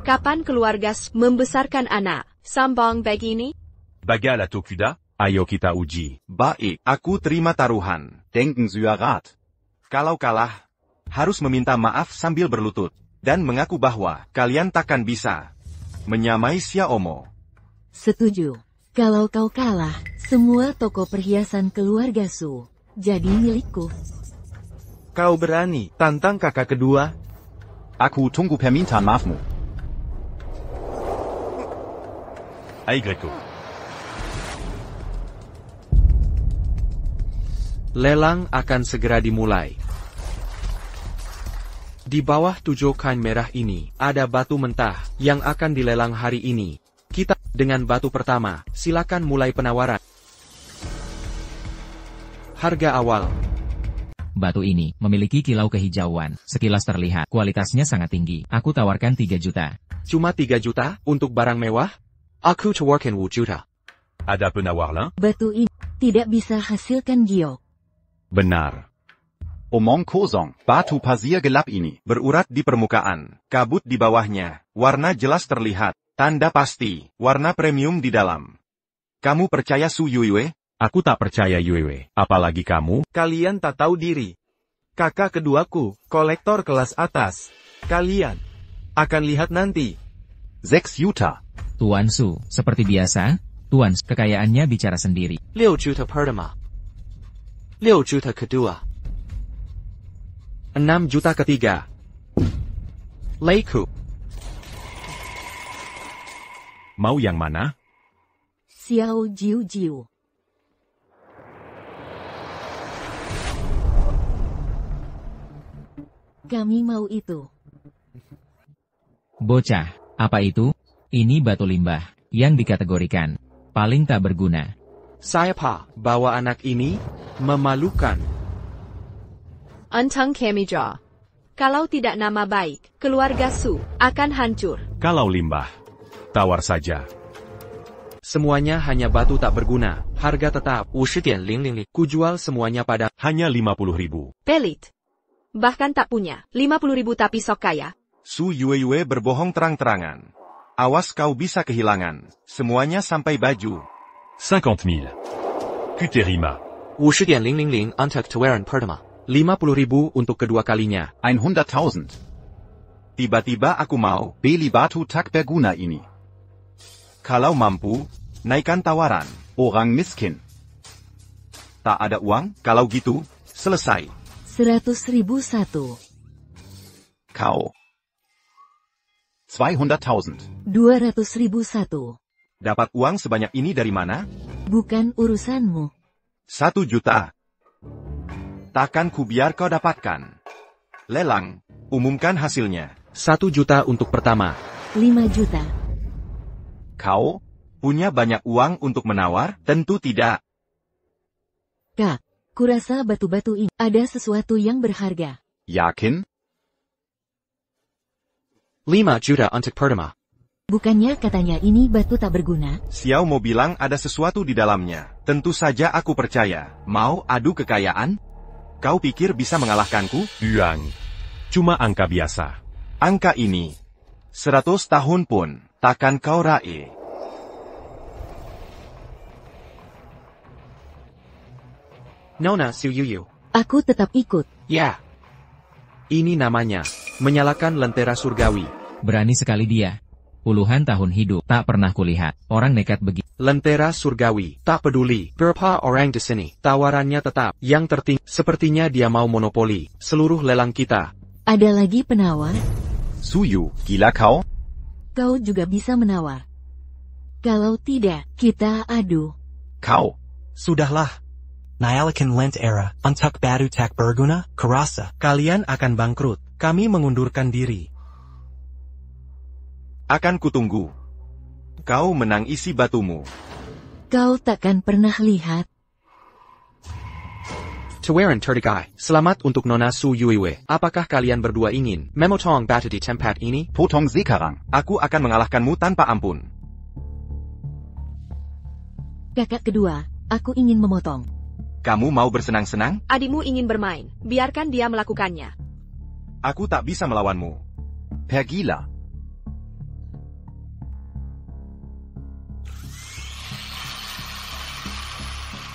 Kapan keluarga membesarkan anak? Sambang begini? Bagal atau kuda? Ayo kita uji. Baik, aku terima taruhan. Denken Sie rat. Kalau kalah, harus meminta maaf sambil berlutut. Dan mengaku bahwa kalian takkan bisa menyamai Xiaomo. Setuju. Kalau kau kalah, semua toko perhiasan keluarga Su jadi milikku. Kau berani tantang kakak kedua? Aku tunggu permintaan maafmu. Hai Greco. Lelang akan segera dimulai. Di bawah 7 kain merah ini, ada batu mentah yang akan dilelang hari ini. Kita, dengan batu pertama, silakan mulai penawaran. Harga awal. Batu ini memiliki kilau kehijauan. Sekilas terlihat, kualitasnya sangat tinggi. Aku tawarkan 3 juta. Cuma 3 juta untuk barang mewah? Aku tawarkan 5 juta. Ada penawar lain? Batu ini tidak bisa hasilkan giok. Benar. Omong kosong, batu pasir gelap ini. Berurat di permukaan, kabut di bawahnya, warna jelas terlihat, tanda pasti, warna premium di dalam. Kamu percaya Su Yuiwei? Aku tak percaya Yuewe, apalagi kamu. Kalian tak tahu diri. Kakak keduaku, kolektor kelas atas. Kalian akan lihat nanti. 6 Juta. Tuan Su, seperti biasa, Tuan Su, kekayaannya bicara sendiri. 6 juta pertama. 6 juta kedua. 6 juta ketiga. Leiku. Mau yang mana? Xiao Jiu Jiu. Kami mau itu. Bocah, apa itu? Ini batu limbah, yang dikategorikan paling tak berguna. Saya bawa anak ini, memalukan. Enteng Kemija. Kalau tidak nama baik, keluarga Su akan hancur. Kalau limbah, tawar saja. Semuanya hanya batu tak berguna, harga tetap 50.000. Kujual semuanya pada hanya 50.000. Pelit. Bahkan tak punya 50.000 tapi sok kaya. Su Yuiwei berbohong terang-terangan. Awas kau bisa kehilangan, semuanya sampai baju. 50.000. Kuterima. 50.000 untuk tawaran pertama. 50.000 untuk kedua kalinya. 100.000. Tiba-tiba aku mau. Beli batu tak berguna ini. Kalau mampu, naikkan tawaran. Orang miskin. Tak ada uang, kalau gitu, selesai. 100.001. Kau. 200.000. 200.001. Dapat uang sebanyak ini dari mana? Bukan urusanmu. 1 juta. Takkan kubiar kau dapatkan. Lelang, umumkan hasilnya. 1 juta untuk pertama. 5 juta. Kau punya banyak uang untuk menawar? Tentu tidak. Kak, kurasa batu-batu ini ada sesuatu yang berharga. Yakin? 5 juta untuk pertama. Bukannya katanya ini batu tak berguna? Xiao mau bilang ada sesuatu di dalamnya. Tentu saja aku percaya. Mau adu kekayaan? Kau pikir bisa mengalahkanku? Yuang. Cuma angka biasa. Angka ini 100 tahun pun takkan kau raih. Nona Su Yuyu. Aku tetap ikut. Ya. Ini namanya menyalakan lentera surgawi. Berani sekali dia. Puluhan tahun hidup, tak pernah kulihat orang nekat begitu. Lentera surgawi, tak peduli berapa orang di sini. Tawarannya tetap yang tertinggi. Sepertinya dia mau monopoli seluruh lelang kita. Ada lagi penawar? Suyu, gila kau? Kau juga bisa menawar. Kalau tidak, kita adu. Kau. Sudahlah. Nyalakan lentera untuk batu tak berguna, kerasa. Kalian akan bangkrut. Kami mengundurkan diri. Akan kutunggu. Kau menang isi batumu. Kau takkan pernah lihat. Tawaran tertikai. Selamat untuk Nona Su Yuiwei. Apakah kalian berdua ingin memotong batu di tempat ini? Potong sekarang. Aku akan mengalahkanmu tanpa ampun. Kakak kedua, aku ingin memotong. Kamu mau bersenang-senang? Adikmu ingin bermain. Biarkan dia melakukannya. Aku tak bisa melawanmu. Pergilah.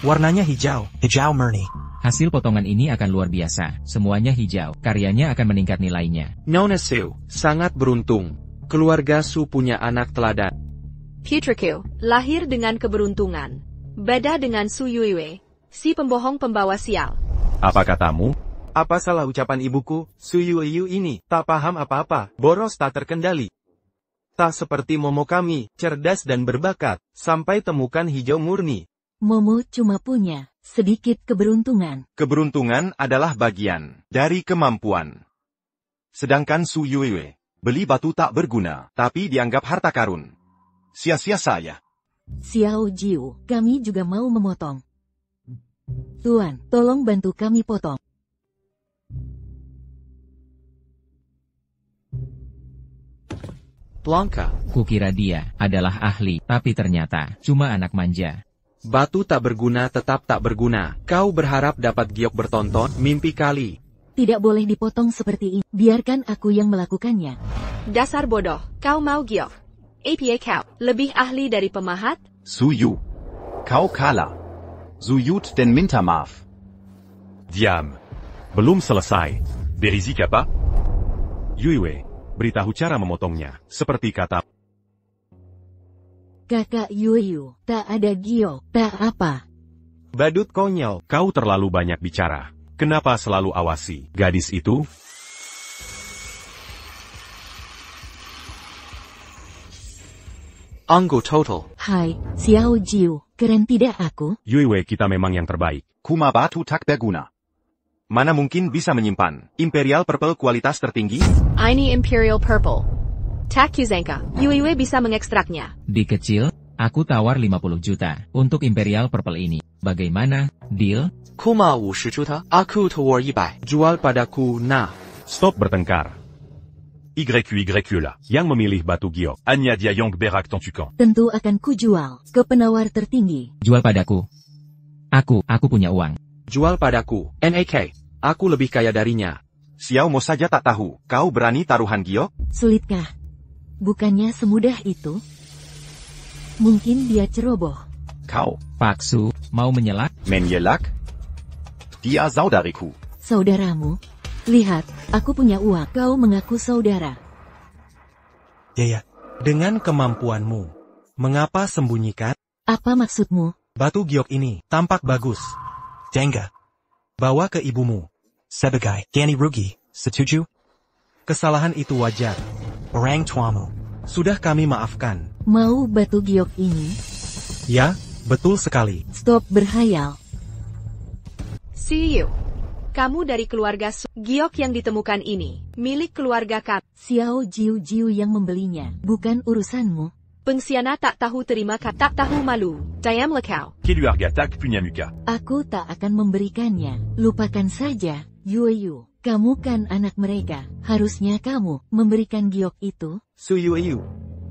Warnanya hijau, hijau murni. Hasil potongan ini akan luar biasa. Semuanya hijau. Karyanya akan meningkat nilainya. Nona Su, sangat beruntung. Keluarga Su punya anak teladan. Putriku, lahir dengan keberuntungan. Beda dengan Su Yuiwei, si pembohong pembawa sial. Apa katamu? Apa salah ucapan ibuku? Su Yuyu ini tak paham apa-apa, boros tak terkendali. Tak seperti Momo kami, cerdas dan berbakat, sampai temukan hijau murni. Momo cuma punya sedikit keberuntungan. Keberuntungan adalah bagian dari kemampuan. Sedangkan Su Yuiwei, beli batu tak berguna, tapi dianggap harta karun. Sia-sia saya. Xiao Jiu, kami juga mau memotong. Tuan, tolong bantu kami potong. Blanca. Kukira dia adalah ahli, tapi ternyata cuma anak manja. Batu tak berguna tetap tak berguna. Kau berharap dapat giok bertonton, mimpi kali. Tidak boleh dipotong seperti ini. Biarkan aku yang melakukannya. Dasar bodoh, kau mau giok. APA kau, lebih ahli dari pemahat? Suyu. Kau kalah. Zuyut dan minta maaf. Diam. Belum selesai. Berizik apa? Yuiwei, beritahu cara memotongnya, seperti kata. Kakak Yuyu, tak ada giok, tak apa. Badut konyol. Kau terlalu banyak bicara. Kenapa selalu awasi gadis itu? Anggo total. Hai, Xiao Jiu, keren tidak aku? Yuiwei, kita memang yang terbaik. Kuma batu tak berguna. Mana mungkin bisa menyimpan Imperial Purple kualitas tertinggi? Ini Imperial Purple. Tak Kuzanka, Yuiwe bisa mengekstraknya. Di kecil, aku tawar 50 juta untuk Imperial Purple ini. Bagaimana, deal? Kuma 50 juta, aku tawar 100. Jual padaku, nah. Stop bertengkar. YQ lah, yang memilih batu giok. Anya dia Yong Berak Tontukan. Tentu akan kujual ke penawar tertinggi. Jual padaku. Aku punya uang. Jual padaku, NAK. Aku lebih kaya darinya. Xiao Mo saja tak tahu, kau berani taruhan giok? Sulitkah? Bukannya semudah itu? Mungkin dia ceroboh. Kau. Paksu, mau menyelak? Menyelak? Dia saudariku. Saudaramu? Lihat, aku punya uang. Kau mengaku saudara. Ya, dengan kemampuanmu, mengapa sembunyikan? Apa maksudmu? Batu giok ini tampak bagus. Jengga. Bawa ke ibumu. Sebagai Gani rugi, setuju? Kesalahan itu wajar. Orang tuamu. Sudah kami maafkan. Mau batu giok ini? Ya, betul sekali. Stop berhayal. See you. Kamu dari keluarga giok yang ditemukan ini, milik keluarga kami. Xiao Jiu yang membelinya, bukan urusanmu. Pengkhianat tak tahu terima tak tahu malu. Diam lekau. Keluarga tak punya muka. Aku tak akan memberikannya. Lupakan saja, Yuyu. Kamu kan anak mereka. Harusnya kamu memberikan giok itu. Suyu.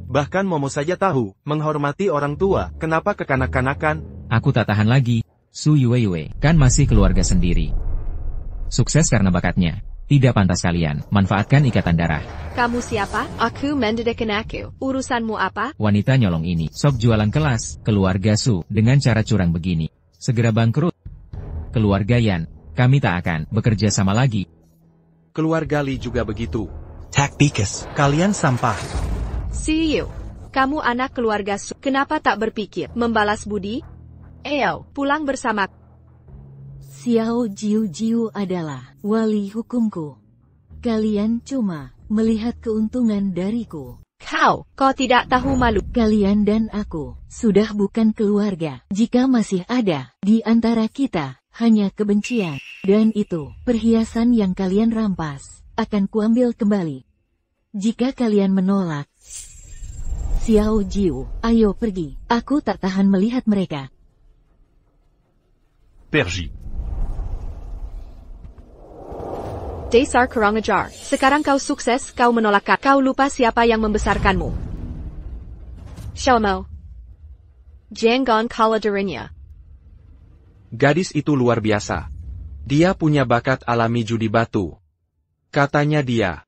Bahkan Momo saja tahu, menghormati orang tua. Kenapa kekanak-kanakan? Aku tak tahan lagi. Su Yue kan masih keluarga sendiri. Sukses karena bakatnya. Tidak pantas kalian manfaatkan ikatan darah. Kamu siapa? Aku mendedekan aku. Urusanmu apa? Wanita nyolong ini sok jualan kelas. Keluarga Su dengan cara curang begini segera bangkrut. Keluarga Yan, kami tak akan bekerja sama lagi. Keluarga Li juga begitu. Tak bikas, kalian sampah. See you. Kamu anak keluarga Su. Kenapa tak berpikir membalas budi? Ayo, pulang bersama. Xiao Jiu adalah wali hukumku. Kalian cuma melihat keuntungan dariku. Kau tidak tahu malu. Kalian dan aku sudah bukan keluarga. Jika masih ada di antara kita hanya kebencian, dan itu perhiasan yang kalian rampas akan kuambil kembali. Jika kalian menolak, Xiao Jiu, ayo pergi. Aku tak tahan melihat mereka. Pergi. Dasar kurang ajar. Sekarang kau sukses, kau menolak. Kau lupa siapa yang membesarkanmu. Xiaomo. Jangan kalah darinya. Gadis itu luar biasa. Dia punya bakat alami judi batu. Katanya dia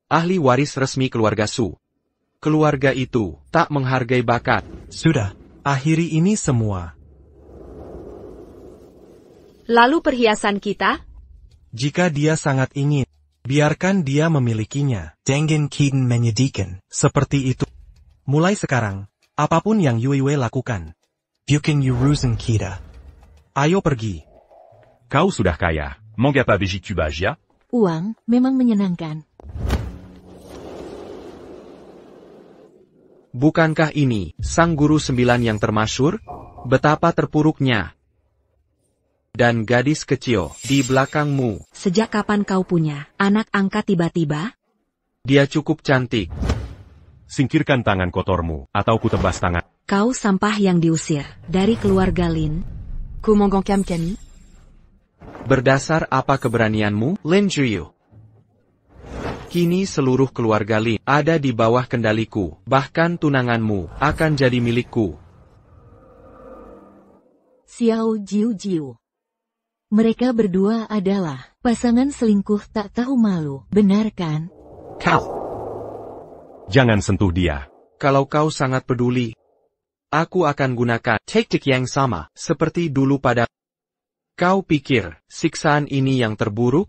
ahli waris resmi keluarga Su. Keluarga itu tak menghargai bakat. Sudah, akhiri ini semua. Lalu perhiasan kita? Jika dia sangat ingin, biarkan dia memilikinya. Jangan kita menyedihkan seperti itu. Mulai sekarang, apapun yang Yuiwei lakukan, bukan urusan kita. Ayo pergi. Kau sudah kaya. Mengapa begitu bahagia? Uang memang menyenangkan. Bukankah ini sang guru 9 yang termasyur? Betapa terpuruknya. Dan gadis kecil di belakangmu. Sejak kapan kau punya anak angkat tiba-tiba? Dia cukup cantik. Singkirkan tangan kotormu, atau ku tebas tangan. Kau sampah yang diusir dari keluarga Lin. Ku monggongkam kami. Berdasar apa keberanianmu, Lin Juyu? Kini seluruh keluarga Lin ada di bawah kendaliku, bahkan tunanganmu akan jadi milikku. Xiao Jiu. Mereka berdua adalah pasangan selingkuh tak tahu malu, benar kan? Kau. Jangan sentuh dia. Kalau kau sangat peduli, aku akan gunakan taktik yang sama, seperti dulu pada... Kau pikir, siksaan ini yang terburuk?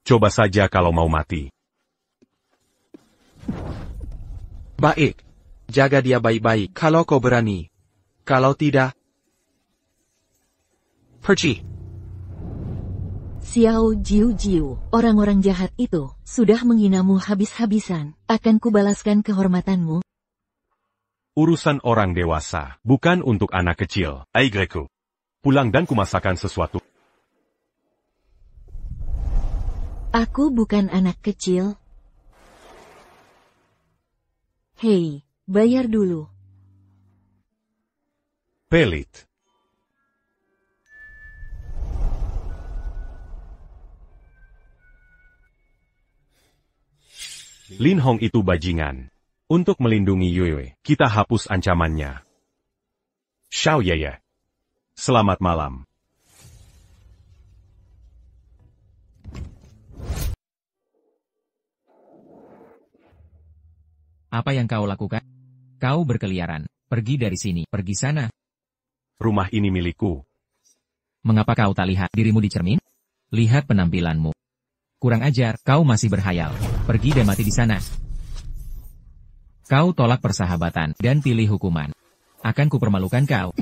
Coba saja kalau mau mati. Baik. Jaga dia baik-baik kalau kau berani. Kalau tidak... Pergi. Xiao Jiu, orang-orang jahat itu sudah menghinamu habis-habisan. Akan kubalaskan kehormatanmu. Urusan orang dewasa, bukan untuk anak kecil. Aigreko. Pulang dan kumasakan sesuatu. Aku bukan anak kecil. Hei, bayar dulu. Pelit. Lin Hong itu bajingan. Untuk melindungi Yue, kita hapus ancamannya. Xiao Yeye. Selamat malam. Apa yang kau lakukan? Kau berkeliaran. Pergi dari sini. Pergi sana. Rumah ini milikku. Mengapa kau tak lihat dirimu di cermin? Lihat penampilanmu. Kurang ajar, kau masih berhayal. Pergi dan mati di sana. Kau tolak persahabatan dan pilih hukuman. Akan kupermalukan kau.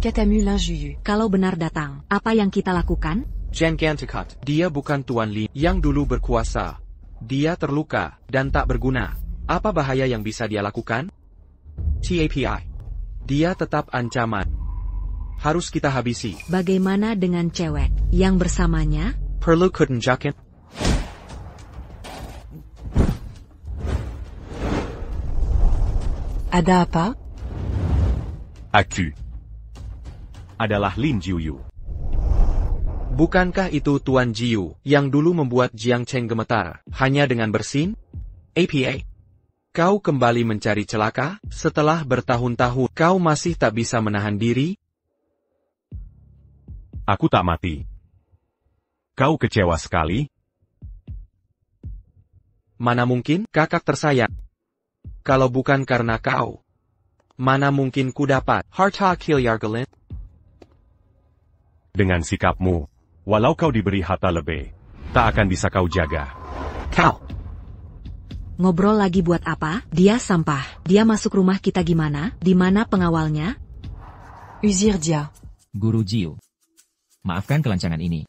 Katamu l'injuru. Kalau benar datang, apa yang kita lakukan? Jangan dekat. Dia bukan Tuan Lin yang dulu berkuasa. Dia terluka dan tak berguna. Apa bahaya yang bisa dia lakukan? TAPI. Dia tetap ancaman. Harus kita habisi. Bagaimana dengan cewek yang bersamanya? Perlu kutunjakin. Ada apa? Aku adalah Lin Jiuyu. Bukankah itu Tuan Jiu yang dulu membuat Jiang Cheng gemetar hanya dengan bersin? APA. Kau kembali mencari celaka? Setelah bertahun-tahun kau masih tak bisa menahan diri? Aku tak mati. Kau kecewa sekali? Mana mungkin, kakak tersayang. Kalau bukan karena kau, mana mungkin ku dapat harta Kilyargelin? Dengan sikapmu, walau kau diberi harta lebih, tak akan bisa kau jaga. Kau. Ngobrol lagi buat apa? Dia sampah. Dia masuk rumah kita gimana? Di mana pengawalnya? Usir dia. Guru Jiu. Maafkan kelancangan ini.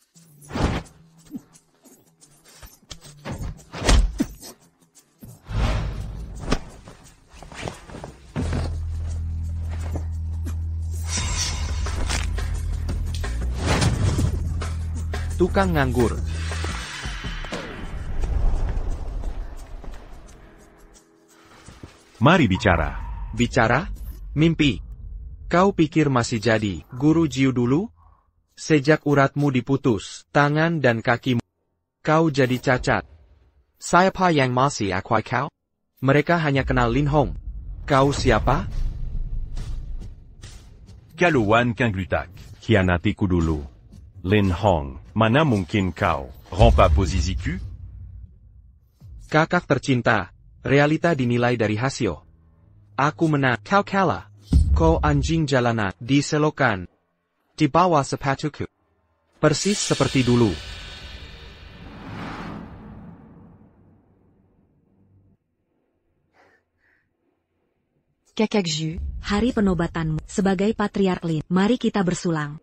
Tukang nganggur. Mari bicara. Bicara? Mimpi. Kau pikir masih jadi Guru Jiu dulu? Sejak uratmu diputus, tangan dan kakimu, kau jadi cacat. Siapa yang masih akuai kau? Mereka hanya kenal Lin Hong. Kau siapa? Kaluan Kanglutak. Hianatiku dulu. Lin Hong, mana mungkin kau? Rompa posisiku? Kakak tercinta, realita dinilai dari hasil. Aku menang, kau kalah. Kau anjing jalanan, diselokan. Di bawah sepatuku. Persis seperti dulu. Kakak Zhu, hari penobatanmu. Sebagai Patriark Lin, mari kita bersulang.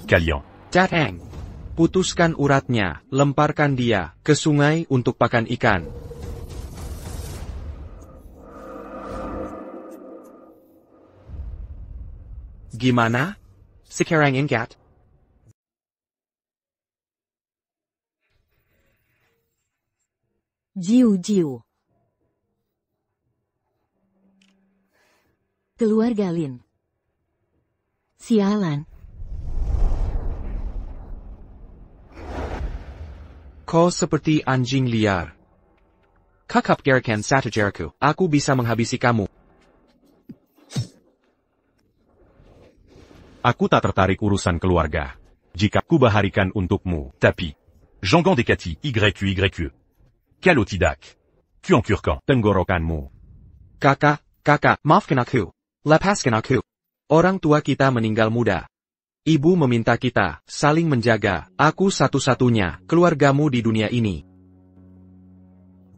Kalian. Datang. Putuskan uratnya, lemparkan dia ke sungai untuk pakan ikan. Gimana? Sekarang ingat? Jiu. Keluarga Lin. Sialan. Kau seperti anjing liar. Kakap gerakan satu jariku, aku bisa menghabisi kamu. Aku tak tertarik urusan keluarga. Jika ku baharikan untukmu, tapi Jean-Gon Dekati, YQYQ. Kalau tidak, ku angkurkan tenggorokanmu. Kakak, maafkan aku. Lepaskan aku. Orang tua kita meninggal muda. Ibu meminta kita saling menjaga. Aku satu-satunya keluargamu di dunia ini.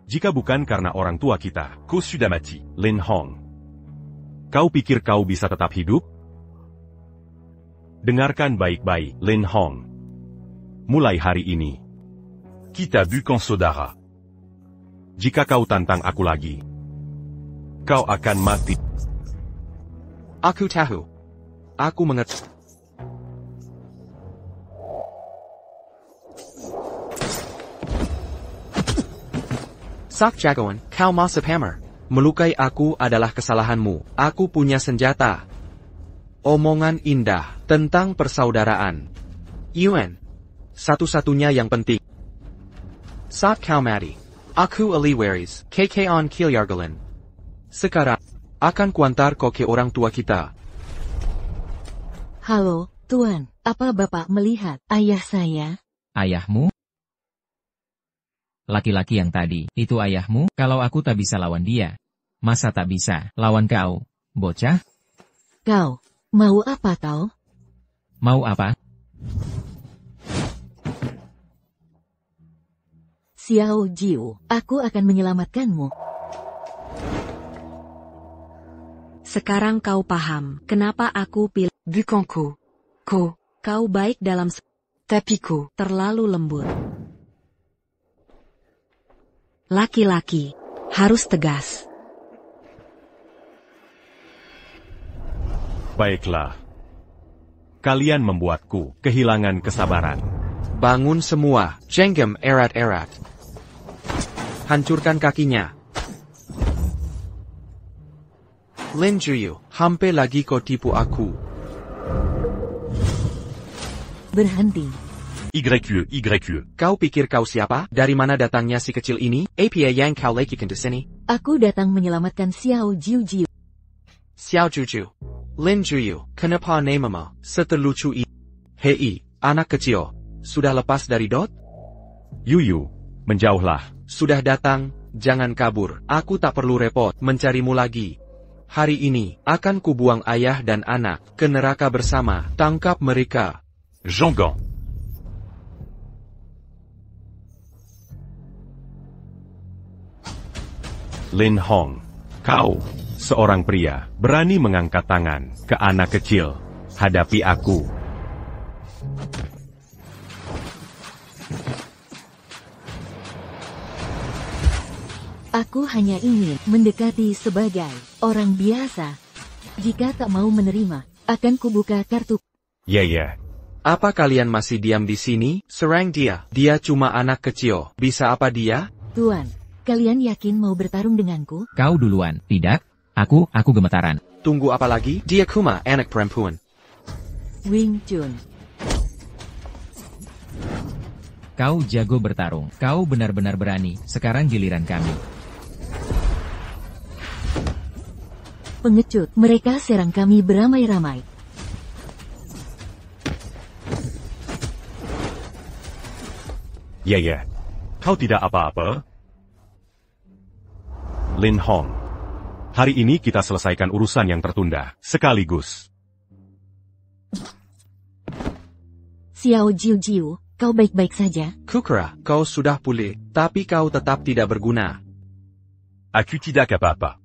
Jika bukan karena orang tua kita, ku sudah mati, Lin Hong. Kau pikir kau bisa tetap hidup? Dengarkan baik-baik, Lin Hong. Mulai hari ini, kita bukan saudara. Jika kau tantang aku lagi, kau akan mati. Aku tahu. Aku mengerti. Sak jagoan, kau masuk hammer. Melukai aku adalah kesalahanmu. Aku punya senjata. Omongan indah tentang persaudaraan. Yuan. Satu-satunya yang penting. Saat kau mati, aku aliwaris, KK on Kilyargalan. Sekarang, akan kuantar kau ke orang tua kita. Halo, Tuan. Apa Bapak melihat ayah saya? Ayahmu? Laki-laki yang tadi, itu ayahmu? Kalau aku tak bisa lawan dia, masa tak bisa lawan kau, bocah? Kau, mau apa kau? Mau apa? Xiao Jiu, aku akan menyelamatkanmu. Sekarang kau paham kenapa aku pilih bukanku. Kau baik dalam tapi ku terlalu lembut. Laki-laki harus tegas. Baiklah. Kalian membuatku kehilangan kesabaran. Bangun semua, jenggam erat-erat. Hancurkan kakinya. Lin Juyu, hampir lagi kau tipu aku. Berhenti. YQ. Kau pikir kau siapa? Dari mana datangnya si kecil ini? Apa yang kau lakukan di sini? Aku datang menyelamatkan Xiao Jiu. Xiao Juju. Lin Juyu, kenapa namamu seterlucu ini? Hei, anak kecil. Sudah lepas dari dot? Yuyu, menjauhlah. Sudah datang, jangan kabur. Aku tak perlu repot mencarimu lagi. Hari ini, akan kubuang ayah dan anak ke neraka bersama. Tangkap mereka. Jean-Gon. Lin Hong. Kau, seorang pria, berani mengangkat tangan ke anak kecil. Hadapi aku. Aku hanya ingin mendekati sebagai orang biasa. Jika tak mau menerima, akan kubuka kartu. Ya. Apa kalian masih diam di sini? Serang dia. Dia cuma anak kecil. Bisa apa dia? Tuan, kalian yakin mau bertarung denganku? Kau duluan. Tidak. Aku gemetaran. Tunggu apa lagi? Dia cuma anak perempuan. Wing Chun. Kau jago bertarung. Kau benar-benar berani. Sekarang giliran kami. Pengecut, mereka serang kami beramai-ramai. Ya. Kau tidak apa-apa? Lin Hong. Hari ini kita selesaikan urusan yang tertunda, sekaligus. Xiao Jiu, kau baik-baik saja? Kukira, kau sudah pulih, tapi kau tetap tidak berguna. Aku tidak apa-apa.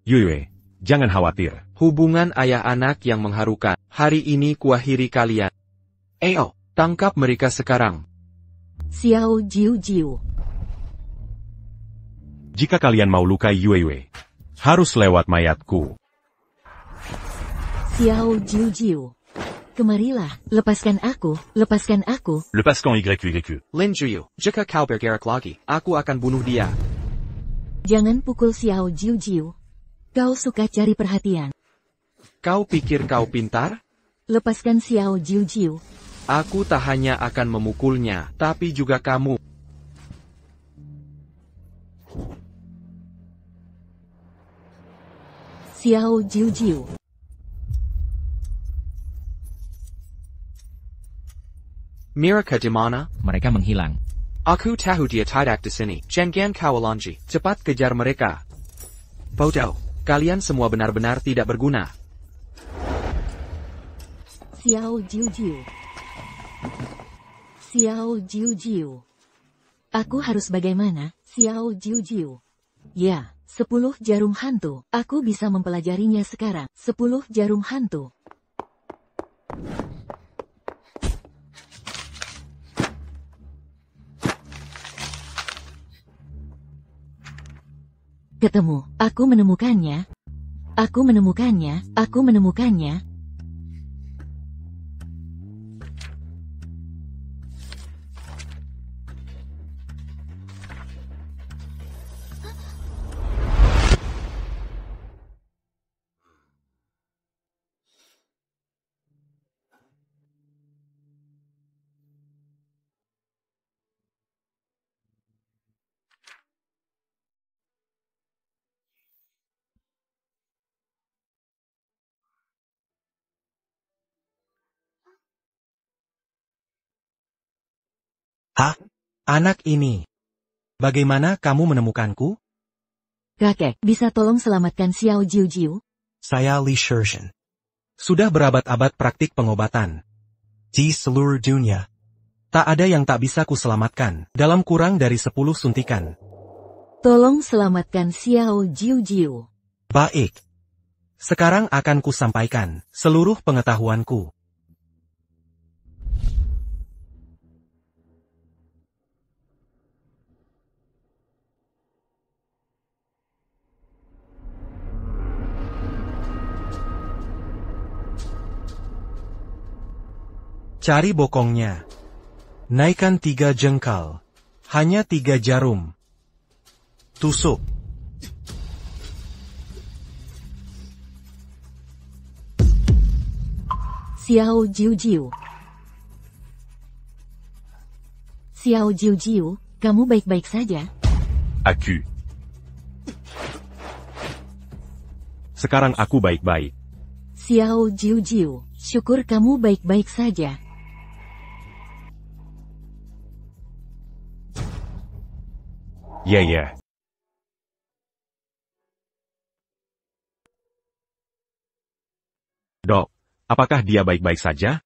Yue, jangan khawatir. Hubungan ayah anak yang mengharukan. Hari ini kuakhiri kalian. Ayo, tangkap mereka sekarang. Xiao Jiu. Jika kalian mau lukai Yue, harus lewat mayatku. Xiao Jiu Jiu. Kemarilah, lepaskan aku, lepaskan aku. Lepaskan YYQ. Lin Juyu, jika kau bergerak lagi, aku akan bunuh dia. Jangan pukul Xiao Jiu Jiu. Kau suka cari perhatian. Kau pikir kau pintar? Lepaskan Xiao Jiu Jiu. Aku tak hanya akan memukulnya, tapi juga kamu. Xiao Jiu Jiu. Mereka di mana? Mereka menghilang. Aku tahu dia tidak di sini. Jangan kau alonji. Cepat kejar mereka. Bodoh. Kalian semua benar-benar tidak berguna. Xiao Jiu Jiu. Xiao Jiu Jiu. Aku harus bagaimana? Xiao Jiu Jiu. Ya, 10 jarum hantu. Aku bisa mempelajarinya sekarang. 10 jarum hantu. Ketemu. Aku menemukannya. Aku menemukannya. Aku menemukannya. Hah? Anak ini. Bagaimana kamu menemukanku? Kakek, bisa tolong selamatkan Xiao Jiu Jiu? Saya Li Shirshan. Sudah berabad-abad praktik pengobatan. Di seluruh dunia. Tak ada yang tak bisa kuselamatkan, dalam kurang dari 10 suntikan. Tolong selamatkan Xiao Jiu Jiu. Baik. Sekarang akan kusampaikan seluruh pengetahuanku. Cari bokongnya. Naikkan 3 jengkal. Hanya 3 jarum. Tusuk. Xiao Jiu Jiu. Xiao Jiu Jiu, kamu baik-baik saja? Aku. Sekarang aku baik-baik. Xiao Jiu Jiu, syukur kamu baik-baik saja. Ya. Dok, apakah dia baik-baik saja?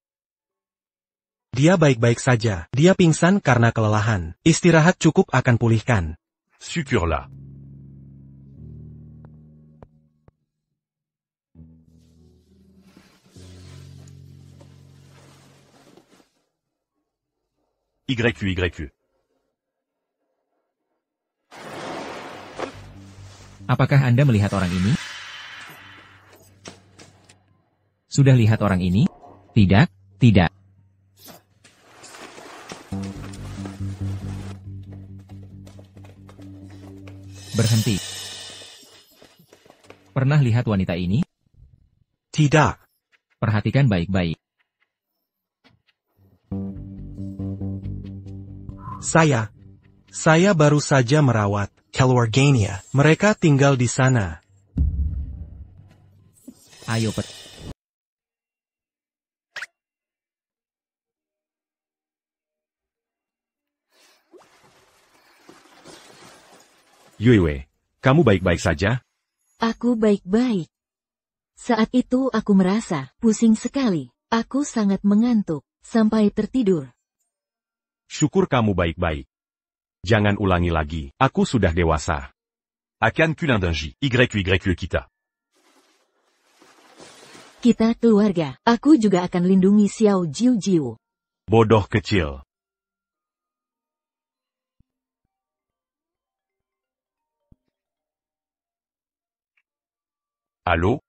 Dia baik-baik saja. Dia pingsan karena kelelahan. Istirahat cukup akan pulihkan. Syukurlah. YYQ. Apakah Anda melihat orang ini? Sudah lihat orang ini? Tidak, tidak. Berhenti. Pernah lihat wanita ini? Tidak. Perhatikan baik-baik. Saya baru saja merawat keluarganya. Mereka tinggal di sana. Ayo Yue, kamu baik-baik saja? Aku baik-baik. Saat itu aku merasa pusing sekali. Aku sangat mengantuk sampai tertidur. Syukur kamu baik-baik. Jangan ulangi lagi, aku sudah dewasa. Akan kulandanji, YYQ kita. Kita keluarga. Aku juga akan lindungi Xiao Jiu Jiu. Bodoh kecil. Halo?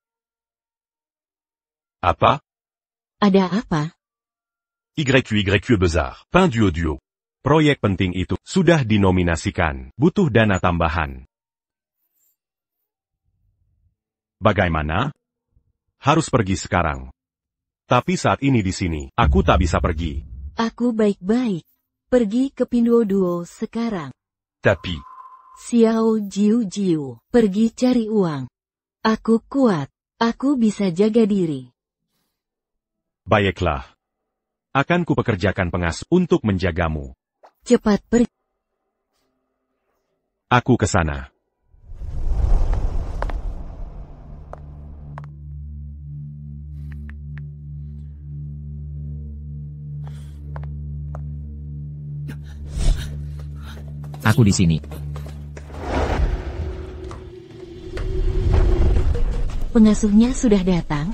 Apa? Ada apa? YQYQ besar. Pain duo. Proyek penting itu sudah dinominasikan. Butuh dana tambahan. Bagaimana? Harus pergi sekarang. Tapi saat ini di sini, aku tak bisa pergi. Aku baik-baik. Pergi ke Pinduo Duo sekarang. Tapi, Xiao Jiu, pergi cari uang. Aku kuat. Aku bisa jaga diri. baiklah. Akan kupekerjakan pengasuh untuk menjagamu. Cepat pergi. Aku ke sana. Aku di sini. Pengasuhnya sudah datang.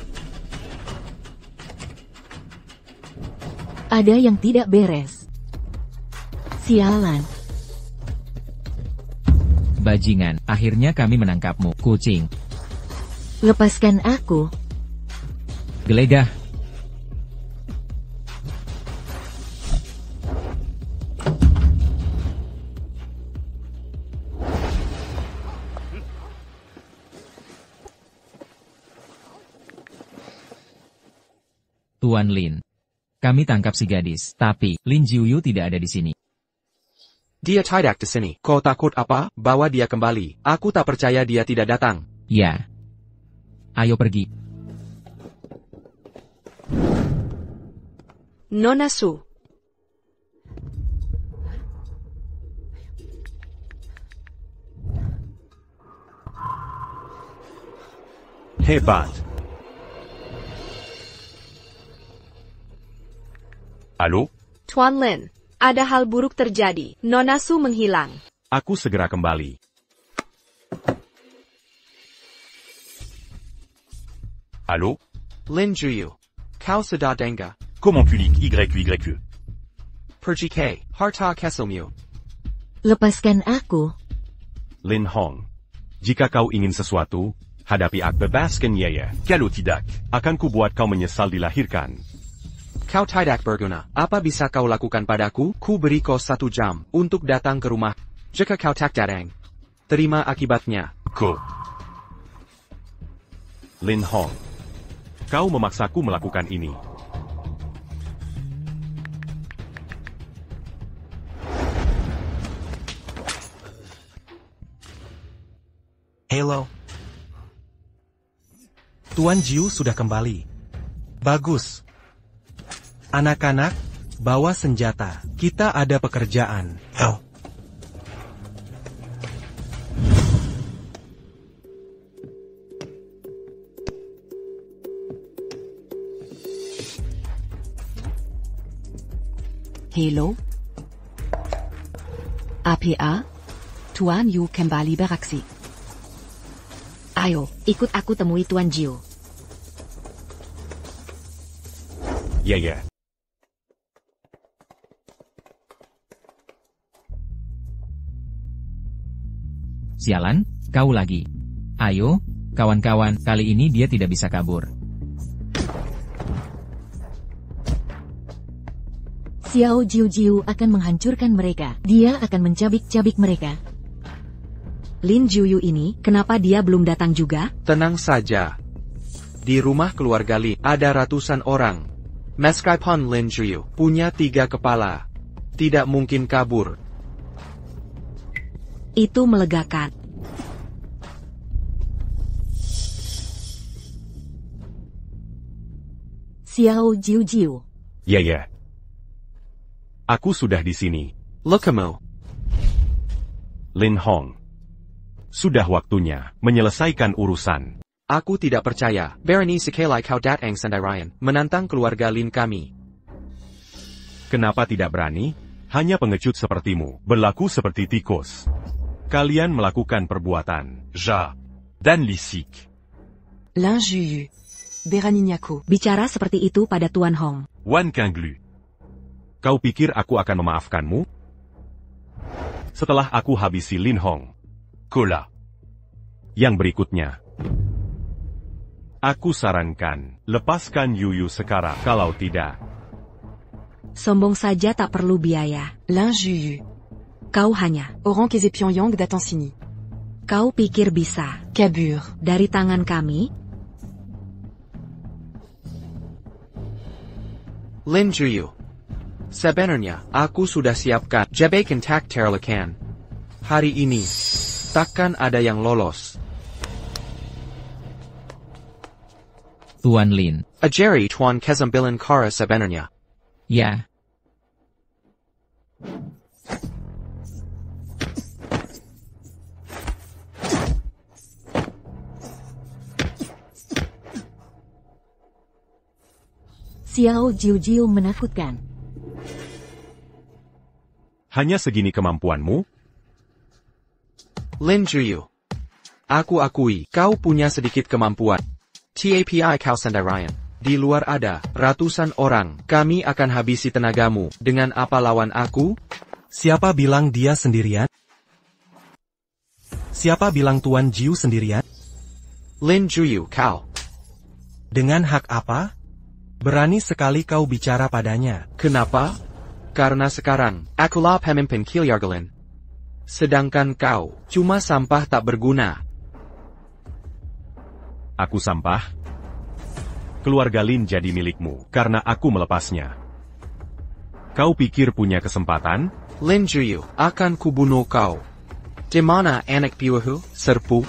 Ada yang tidak beres. Sialan. Bajingan, akhirnya kami menangkapmu, kucing. Lepaskan aku. Geledah. Tuan Lin. Kami tangkap si gadis, tapi Lin Jiuyu tidak ada di sini. Dia tidak di sini. Kau takut apa? Bawa dia kembali. Aku tak percaya dia tidak datang. Ya. Ayo pergi. Nona Su. Hebat. Halo? Tuan Lin, ada hal buruk terjadi. Nona Su menghilang. Aku segera kembali. Halo? Lin Jiuyu. Kau sudah dengar? Comment tu lis YQYQ? Pergi ke harta keselmu. Lepaskan aku. Lin Hong. Jika kau ingin sesuatu, hadapi aku. Bebaskan Yaya. Kalau tidak, akan kubuat kau menyesal dilahirkan. Kau tidak berguna. Apa bisa kau lakukan padaku? Ku beri kau 1 jam untuk datang ke rumah. Jika kau tak datang, terima akibatnya. Ko. Lin Hong. Kau memaksaku melakukan ini. Hello. Tuan Jiu sudah kembali. Bagus. Anak-anak, bawa senjata. Kita ada pekerjaan. Oh. Hello? APA? Tuan Yu kembali beraksi. Ayo, ikut aku temui Tuan Jiu. Ya. Sialan, kau lagi. Ayo, kawan-kawan, kali ini dia tidak bisa kabur. Xiao Jiu akan menghancurkan mereka. Dia akan mencabik-cabik mereka. Lin Jiuyu ini, kenapa dia belum datang juga? Tenang saja. Di rumah keluarga Li, ada ratusan orang. Meskipun Lin Jiuyu punya 3 kepala, tidak mungkin kabur. Itu melegakan. Xiao Jiu. Ya. Aku sudah di sini. Lokamu. Lin Hong. Sudah waktunya menyelesaikan urusan. Aku tidak percaya. Berani sekali kau datang sendirian, menantang keluarga Lin kami. Kenapa tidak berani? Hanya pengecut sepertimu, berlaku seperti tikus. Kalian melakukan perbuatan jahat dan lisik. Lin Jiuyu. Beraninyaku. Bicara seperti itu pada Tuan Hong. Wan Kanglu. Kau pikir aku akan memaafkanmu? Setelah aku habisi Lin Hong. Kola. Yang berikutnya. Aku sarankan, lepaskan Yuyu sekarang, kalau tidak. Sombong saja tak perlu biaya. L'injuyu. Kau hanya. Orang Keze Pyongyang d'Atansini. Kau pikir bisa. Kabur. Dari tangan kami? Lin Juyu. Sebenarnya, aku sudah siapkan jebakan tak terelakkan. Hari ini, takkan ada yang lolos. Tuan Lin. Ajari Tuan Kezambilan Kara sebenarnya. Ya. Xiao Jiu menakutkan. Hanya segini kemampuanmu? Lin Juyu. Aku akui, kau punya sedikit kemampuan. Tapi kau sendirian. Di luar ada ratusan orang. Kami akan habisi tenagamu. Dengan apa lawan aku? Siapa bilang dia sendirian? Siapa bilang Tuan Jiu sendirian? Lin Juyu, kau. Dengan hak apa? Berani sekali kau bicara padanya. Kenapa? Karena sekarang, akulah pemimpin Kilyargalin. Sedangkan kau, cuma sampah tak berguna. Aku sampah? Keluarga Lin jadi milikmu, karena aku melepasnya. Kau pikir punya kesempatan? Lin Juyu, akan kubunuh kau. Di mana anak piwahu, serpu?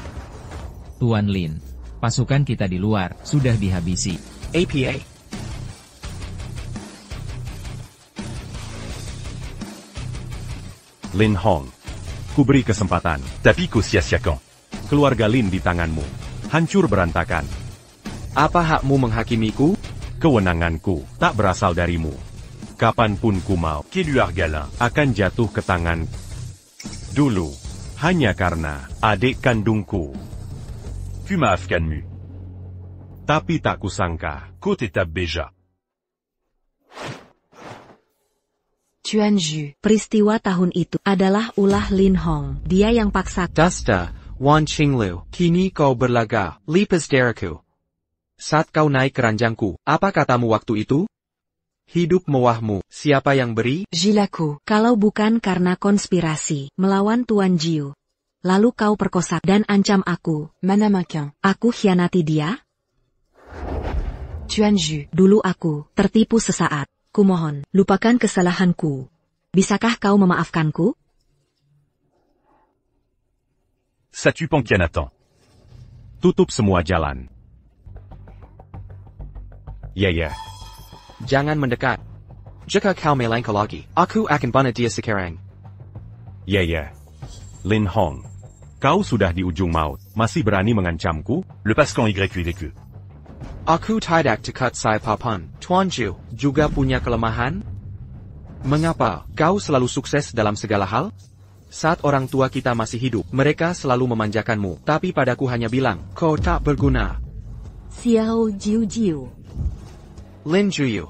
Tuan Lin, pasukan kita di luar, sudah dihabisi. APA. Lin Hong. Ku beri kesempatan. Tapi ku sia-siakan. Keluarga Lin di tanganmu. Hancur berantakan. Apa hakmu menghakimiku? Kewenanganku tak berasal darimu. Kapanpun ku mau, Kilyargalin akan jatuh ke tangan. Dulu, hanya karena adik kandungku. Tu maafkan-mu. Tapi tak kusangka, ku tetap beja. Tuan Ju. Peristiwa tahun itu adalah ulah Lin Hong. Dia yang paksa. Dasta, Wan Qinglu, kini kau berlaga, lipas dariku. Saat kau naik keranjangku, apa katamu waktu itu? Hidup mewahmu, siapa yang beri? Jilaku. Kalau bukan karena konspirasi melawan Tuan Jiu. Lalu kau perkosa dan ancam aku. Manamakin. Aku khianati dia? Tuan Ju. Dulu aku tertipu sesaat. Kumohon, lupakan kesalahanku. Bisakah kau memaafkanku? Satu pengkhianatan. Tutup semua jalan. Ya. Jangan mendekat. Jika kau melangkah lagi, aku akan bunuh dia sekarang. Ya. Lin Hong. Kau sudah di ujung maut, masih berani mengancamku? Lepaskan YQ. Aku tidak dekat saya papan. Tuan Jiu juga punya kelemahan? Mengapa kau selalu sukses dalam segala hal? Saat orang tua kita masih hidup, mereka selalu memanjakanmu, tapi padaku hanya bilang, kau tak berguna. Xiao Jiu. Lin Juyu.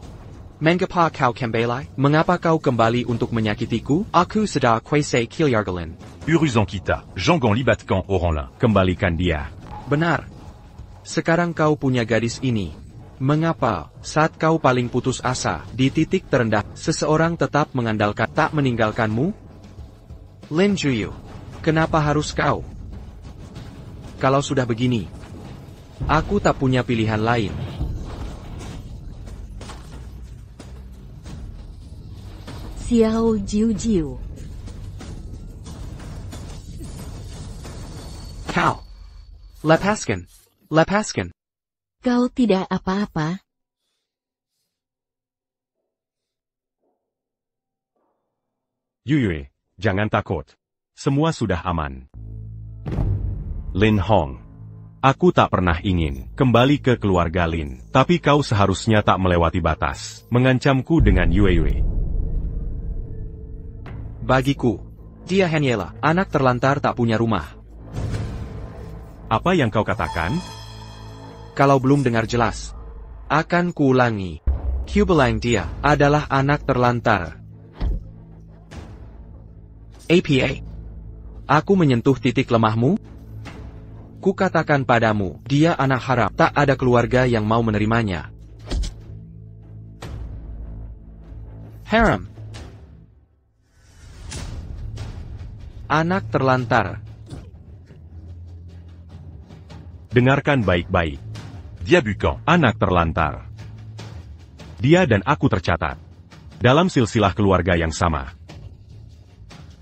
Mengapa kau kembali? Mengapa kau kembali untuk menyakitiku? Aku sedang kuasai Kilyargalin. Uruzan kita, Zhonggon libatkan orang lain. Kembalikan dia. Benar. Sekarang kau punya gadis ini. Mengapa, saat kau paling putus asa, di titik terendah, seseorang tetap mengandalkan tak meninggalkanmu? Lin Juyu. Kenapa harus kau? Kalau sudah begini, aku tak punya pilihan lain. Xiao Jiu. Kau. Lepaskan. Kau tidak apa-apa. Yuyue, jangan takut. Semua sudah aman. Lin Hong. Aku tak pernah ingin kembali ke keluarga Lin. Tapi kau seharusnya tak melewati batas. Mengancamku dengan Yue. Bagiku, dia hanyalah anak terlantar tak punya rumah. Apa yang kau katakan? Kalau belum dengar jelas, akan kuulangi. Kubilang dia adalah anak terlantar. APA. Aku menyentuh titik lemahmu? Kukatakan padamu, dia anak haram, tak ada keluarga yang mau menerimanya. Haram. Anak terlantar. Dengarkan baik-baik. Dia bukan anak terlantar. Dia dan aku tercatat dalam silsilah keluarga yang sama.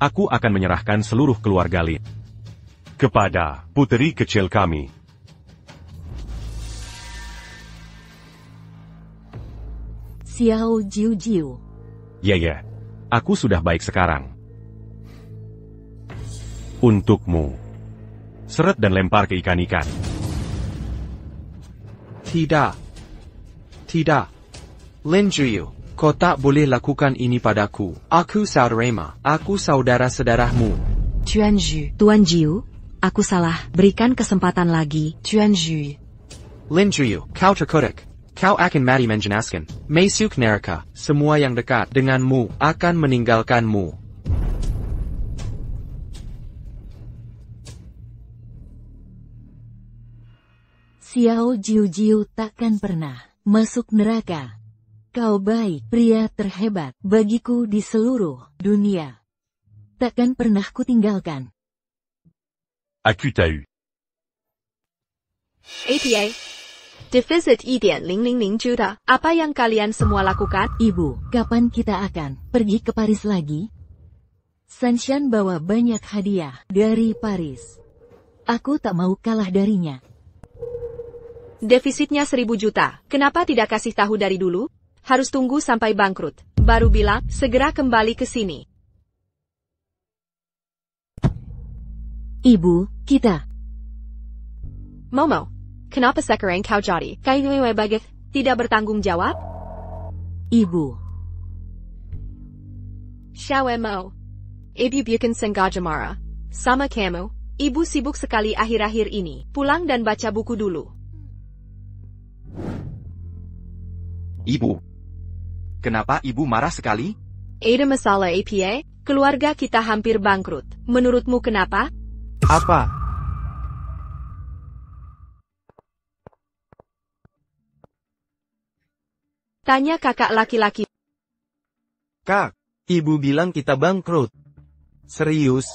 Aku akan menyerahkan seluruh keluarga Lin kepada puteri kecil kami. Xiao Jiu. Ya, aku sudah baik sekarang. Untukmu. Seret dan lempar ke ikan-ikan. Tidak. Lin Juyu, kau tak boleh lakukan ini padaku. Aku saudaramu. Aku saudara-saudaramu. Tuan Jiu, aku salah. Berikan kesempatan lagi. Lin Juyu, kau terkodak. Kau akan mati menjenaskan. Masuk neraka. Semua yang dekat denganmu akan meninggalkanmu. Xiao Jiu takkan pernah masuk neraka. Kau baik, pria terhebat bagiku di seluruh dunia. Takkan pernah kutinggalkan. Aku tahu. APA. Defisit 1.000 juta. Apa yang kalian semua lakukan? Ibu, kapan kita akan pergi ke Paris lagi? Sanshan bawa banyak hadiah dari Paris. Aku tak mau kalah darinya. Defisitnya 1.000 juta. Kenapa tidak kasih tahu dari dulu? Harus tunggu sampai bangkrut. Baru bilang, segera kembali ke sini. Ibu, kita. Momo, kenapa sekarang kau jadi kayak baget tidak bertanggung jawab? Ibu. Xiao, ibu bukan sengaja marah. Sama kamu, ibu sibuk sekali akhir-akhir ini. Pulang dan baca buku dulu. Ibu. Kenapa ibu marah sekali? Ada masalah APA, keluarga kita hampir bangkrut. Menurutmu kenapa? Apa? Tanya kakak laki-laki. Kak, ibu bilang kita bangkrut. Serius?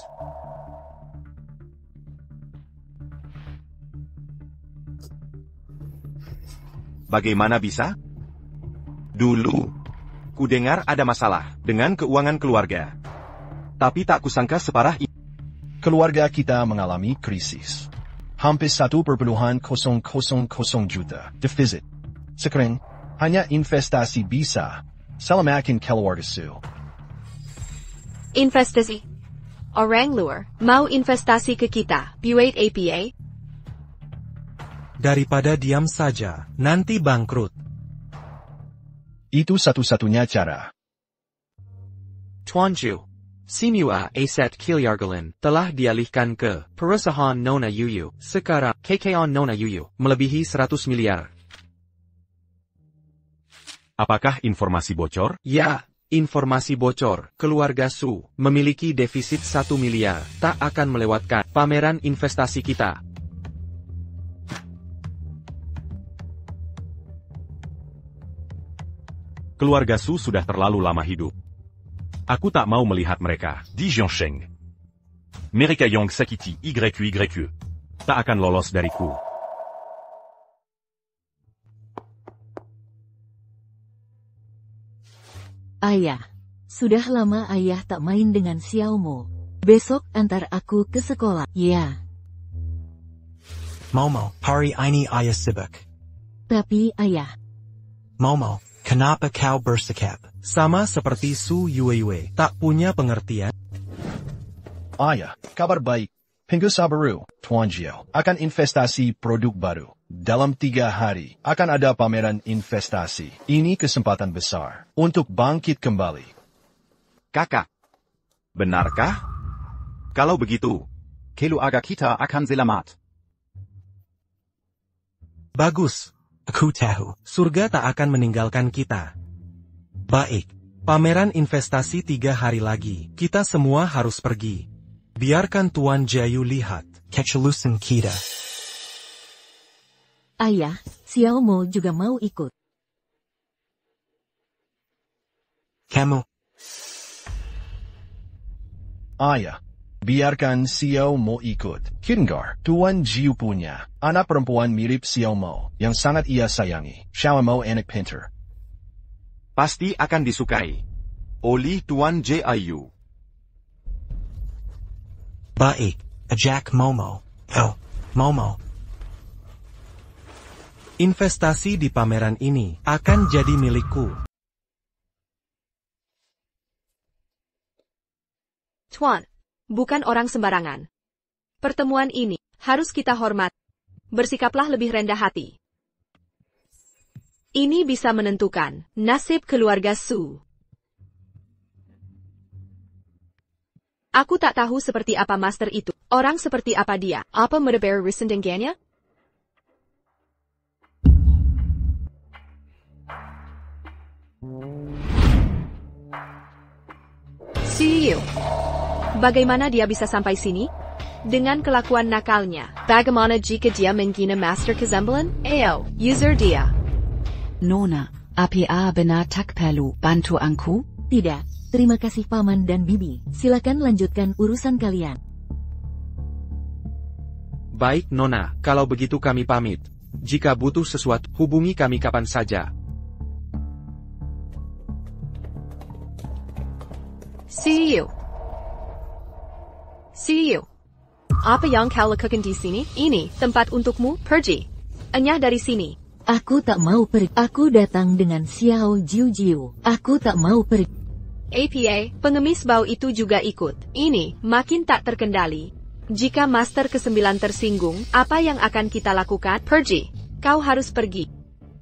Bagaimana bisa? Dulu, ku dengar ada masalah dengan keuangan keluarga. Tapi tak kusangka separah ini. Keluarga kita mengalami krisis. Hampir 1,000 juta defisit. Sekarang, hanya investasi bisa selamatkan keluarga Su. Investasi. Orang luar mau investasi ke kita, buat APA. Daripada diam saja, nanti bangkrut. Itu satu-satunya cara. Tuan Ju, semua aset Kilyargalan telah dialihkan ke perusahaan Nona Yuyu. Sekarang, KKN Nona Yuyu melebihi 100 miliar. Apakah informasi bocor? Ya, informasi bocor. Keluarga Su memiliki defisit 1 miliar. Tak akan melewatkan pameran investasi kita. Keluarga Su sudah terlalu lama hidup. Aku tak mau melihat mereka. Di Jiangsheng. Mereka yang sakiti YYQ. Tak akan lolos dariku. Ayah. Sudah lama ayah tak main dengan Xiaomo. Besok antar aku ke sekolah. Ya. Momo, hari ini ayah sibuk. Tapi ayah. Momo, kenapa kau bersikap sama seperti Su Yue, tak punya pengertian? Ayah, kabar baik. Pengusaha baru, Tuan Jiu, akan investasi produk baru. Dalam 3 hari, akan ada pameran investasi. Ini kesempatan besar untuk bangkit kembali. Kakak, benarkah? Kalau begitu, keluarga kita akan selamat. Bagus. Aku tahu, surga tak akan meninggalkan kita. Baik, pameran investasi 3 hari lagi. Kita semua harus pergi. Biarkan Tuan Jayu lihat kecelusan kita. Ayah, Xiao Mo juga mau ikut. Kamu. Ayah, biarkan Xiao Mo ikut. Kirengar, Tuan Jiu punya anak perempuan mirip Xiao Mo yang sangat ia sayangi. Xiao Mo anak pintar. Pasti akan disukai oleh Tuan Jiu. Baik, Jack Momo. Oh, Momo. Investasi di pameran ini akan jadi milikku. Tuan, bukan orang sembarangan. Pertemuan ini harus kita hormat. Bersikaplah lebih rendah hati. Ini bisa menentukan nasib keluarga Su. Aku tak tahu seperti apa master itu. Orang seperti apa dia? Apa merebar rusen dengannya? See you. Bagaimana dia bisa sampai sini? Dengan kelakuan nakalnya. Bagaimana jika dia menghina Master Kezembelan? Ayo, user dia. Nona, apa benar tak perlu bantu aku? Tidak, terima kasih Paman dan Bibi. Silakan lanjutkan urusan kalian. Baik Nona, kalau begitu kami pamit. Jika butuh sesuatu, hubungi kami kapan saja. See you. See you. Apa yang kau lakukan di sini? Ini tempat untukmu, pergi. Enyah dari sini. Aku tak mau pergi. Aku datang dengan Xiao Jiu. Aku tak mau pergi. APA, pengemis bau itu juga ikut. Ini makin tak terkendali. Jika Master ke-9 tersinggung, apa yang akan kita lakukan? Pergi. Kau harus pergi.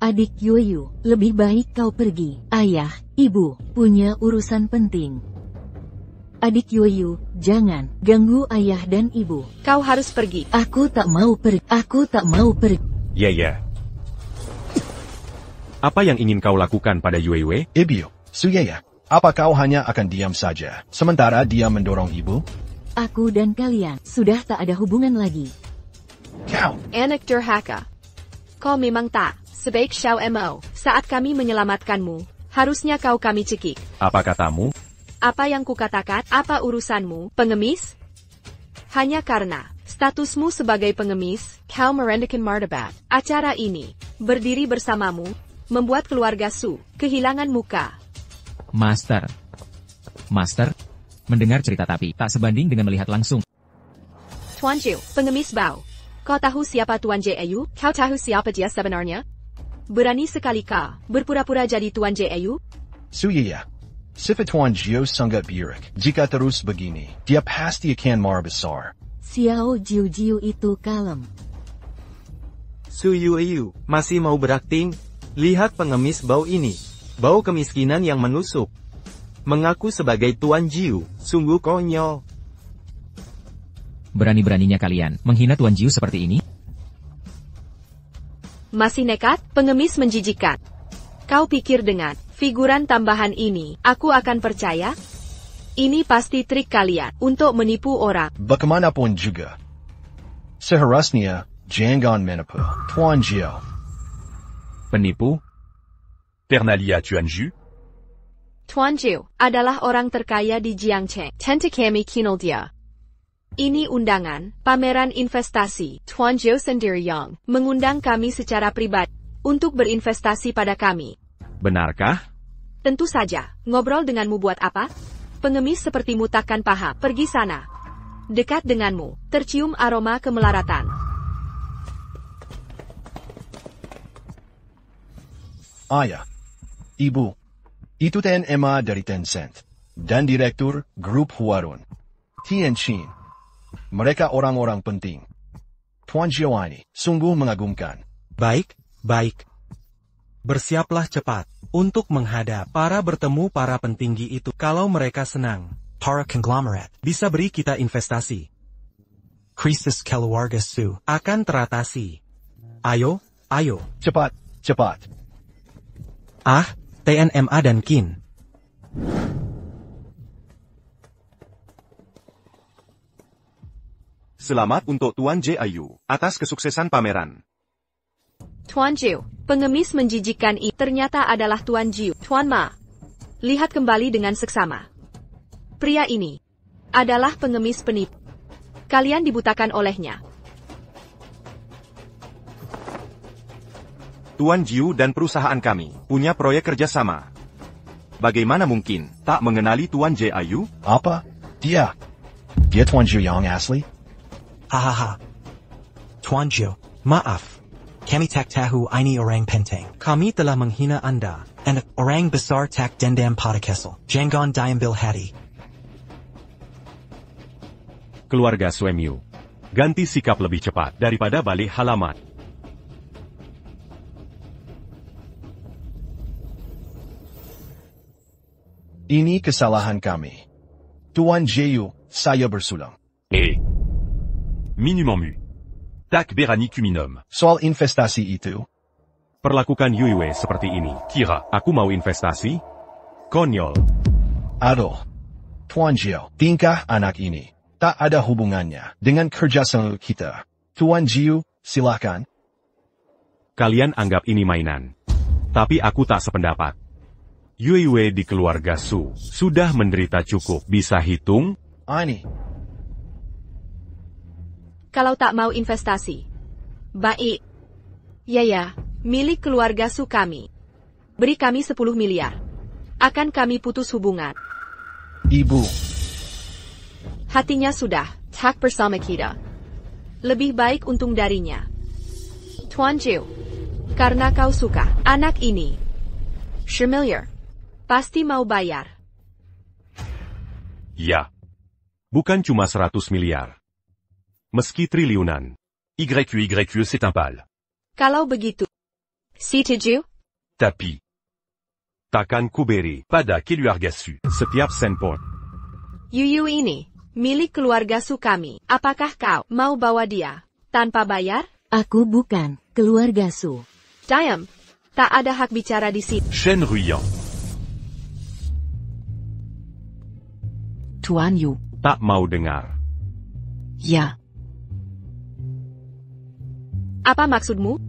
Adik Yuyu, lebih baik kau pergi. Ayah, ibu, punya urusan penting. Adik Yuyu, jangan ganggu ayah dan ibu. Kau harus pergi. Aku tak mau pergi. Aku tak mau pergi. Ya. Apa yang ingin kau lakukan pada Yue? Ibu, Suyaya, apa kau hanya akan diam saja, sementara dia mendorong ibu? Aku dan kalian sudah tak ada hubungan lagi. Kau. Anak durhaka. Kau memang tak sebaik Xiao Mo. Saat kami menyelamatkanmu, harusnya kau kami cekik. Apa katamu? Apa yang kukatakan? Apa urusanmu, pengemis? Hanya karena statusmu sebagai pengemis, kau merendahkan martabat. Acara ini, berdiri bersamamu, membuat keluarga Su kehilangan muka. Master, mendengar cerita tapi tak sebanding dengan melihat langsung. Tuan Jiu, pengemis bau. Kau tahu siapa Tuan Jiu? Kau tahu siapa dia sebenarnya? Berani sekali kau berpura-pura jadi Tuan Jiu? Suyaya, sifat Tuan Jiu sangat buruk. Jika terus begini, dia pasti akan marah besar. Xiao Jiu itu kalem. Suyu masih mau berakting? Lihat pengemis bau ini. Bau kemiskinan yang menusuk. Mengaku sebagai Tuan Jiu, sungguh konyol. Berani-beraninya kalian menghina Tuan Jiu seperti ini? Masih nekat, pengemis menjijikan. Kau pikir dengan figuran tambahan ini, aku akan percaya? Ini pasti trik kalian untuk menipu orang. Bagaimanapun juga, seharusnya jangan menipu Tuan Jiu. Penipu? Ternalia Tuan Jiu? Tuan Jiu adalah orang terkaya di Jiangcheng. Tentu kami kenal dia. Ini undangan, pameran investasi. Tuan Jiu sendiri yang mengundang kami secara pribadi untuk berinvestasi pada kami. Benarkah? Tentu saja. Ngobrol denganmu buat apa? Pengemis sepertimu takkan paham. Pergi sana. Dekat denganmu, tercium aroma kemelaratan. Ayah, ibu, itu Tan Emma dari Tencent, dan Direktur Grup Huarun, Tianqin. Mereka orang-orang penting. Tuan Jiu ini sungguh mengagumkan. Baik. Bersiaplah cepat untuk menghadap bertemu para petinggi itu. Kalau mereka senang, para conglomerate bisa beri kita investasi. Krisis keluarga Su akan teratasi. Ayo. Cepat. TNMA dan Qin. Selamat untuk Tuan Jiu atas kesuksesan pameran. Tuan Jiu, pengemis menjijikkan ini ternyata adalah Tuan Jiu. Tuan Ma, lihat kembali dengan seksama. Pria ini adalah pengemis penipu. Kalian dibutakan olehnya. Tuan Jiu dan perusahaan kami punya proyek kerjasama. Bagaimana mungkin tak mengenali Tuan J. Ayu? Apa? Dia Tuan Jiu yang asli? Hahaha. Tuan Jiu, maaf. Kami tak tahu ini orang penting. Kami telah menghina Anda. And orang besar tak dendam pada kesel. Jangan diambil hati. Keluarga Suemyu, ganti sikap lebih cepat daripada balik halaman. Ini kesalahan kami. Tuan Jiu, saya bersulang. Minimum mu. Tak berani kuminom. Soal investasi itu, Perlakukan Yuiwei seperti ini. Kira, aku mau investasi? Konyol. aduh. Tuan Jiu, tingkah anak ini tak ada hubungannya dengan kerjasama kita. Tuan Jiu, silakan. Kalian anggap ini mainan. Tapi aku tak sependapat. Yuiwei di keluarga Su sudah menderita cukup. Bisa hitung? Ini. Kalau tak mau investasi. Baik. Ya, milik keluarga Su kami. Beri kami 10 miliar. Akan kami putus hubungan. Ibu. Hatinya sudah tak bersama kita. Lebih baik untung darinya. Tuan Jiu, karena kau suka anak ini. 10 miliar. Pasti mau bayar. Ya. Bukan cuma 100 miliar. Meski triliunan. YYE c'est un pal. Kalau begitu. Setuju? Tapi. Takkan kuberi pada keluarga Su setiap sen pun. Yuyu ini, milik keluarga Su kami. Apakah kau mau bawa dia tanpa bayar? Aku bukan keluarga Su. Diam. Tak ada hak bicara di sini. Shen Ruyan. Tuan Yu. Tak mau dengar. Ya. Apa maksudmu?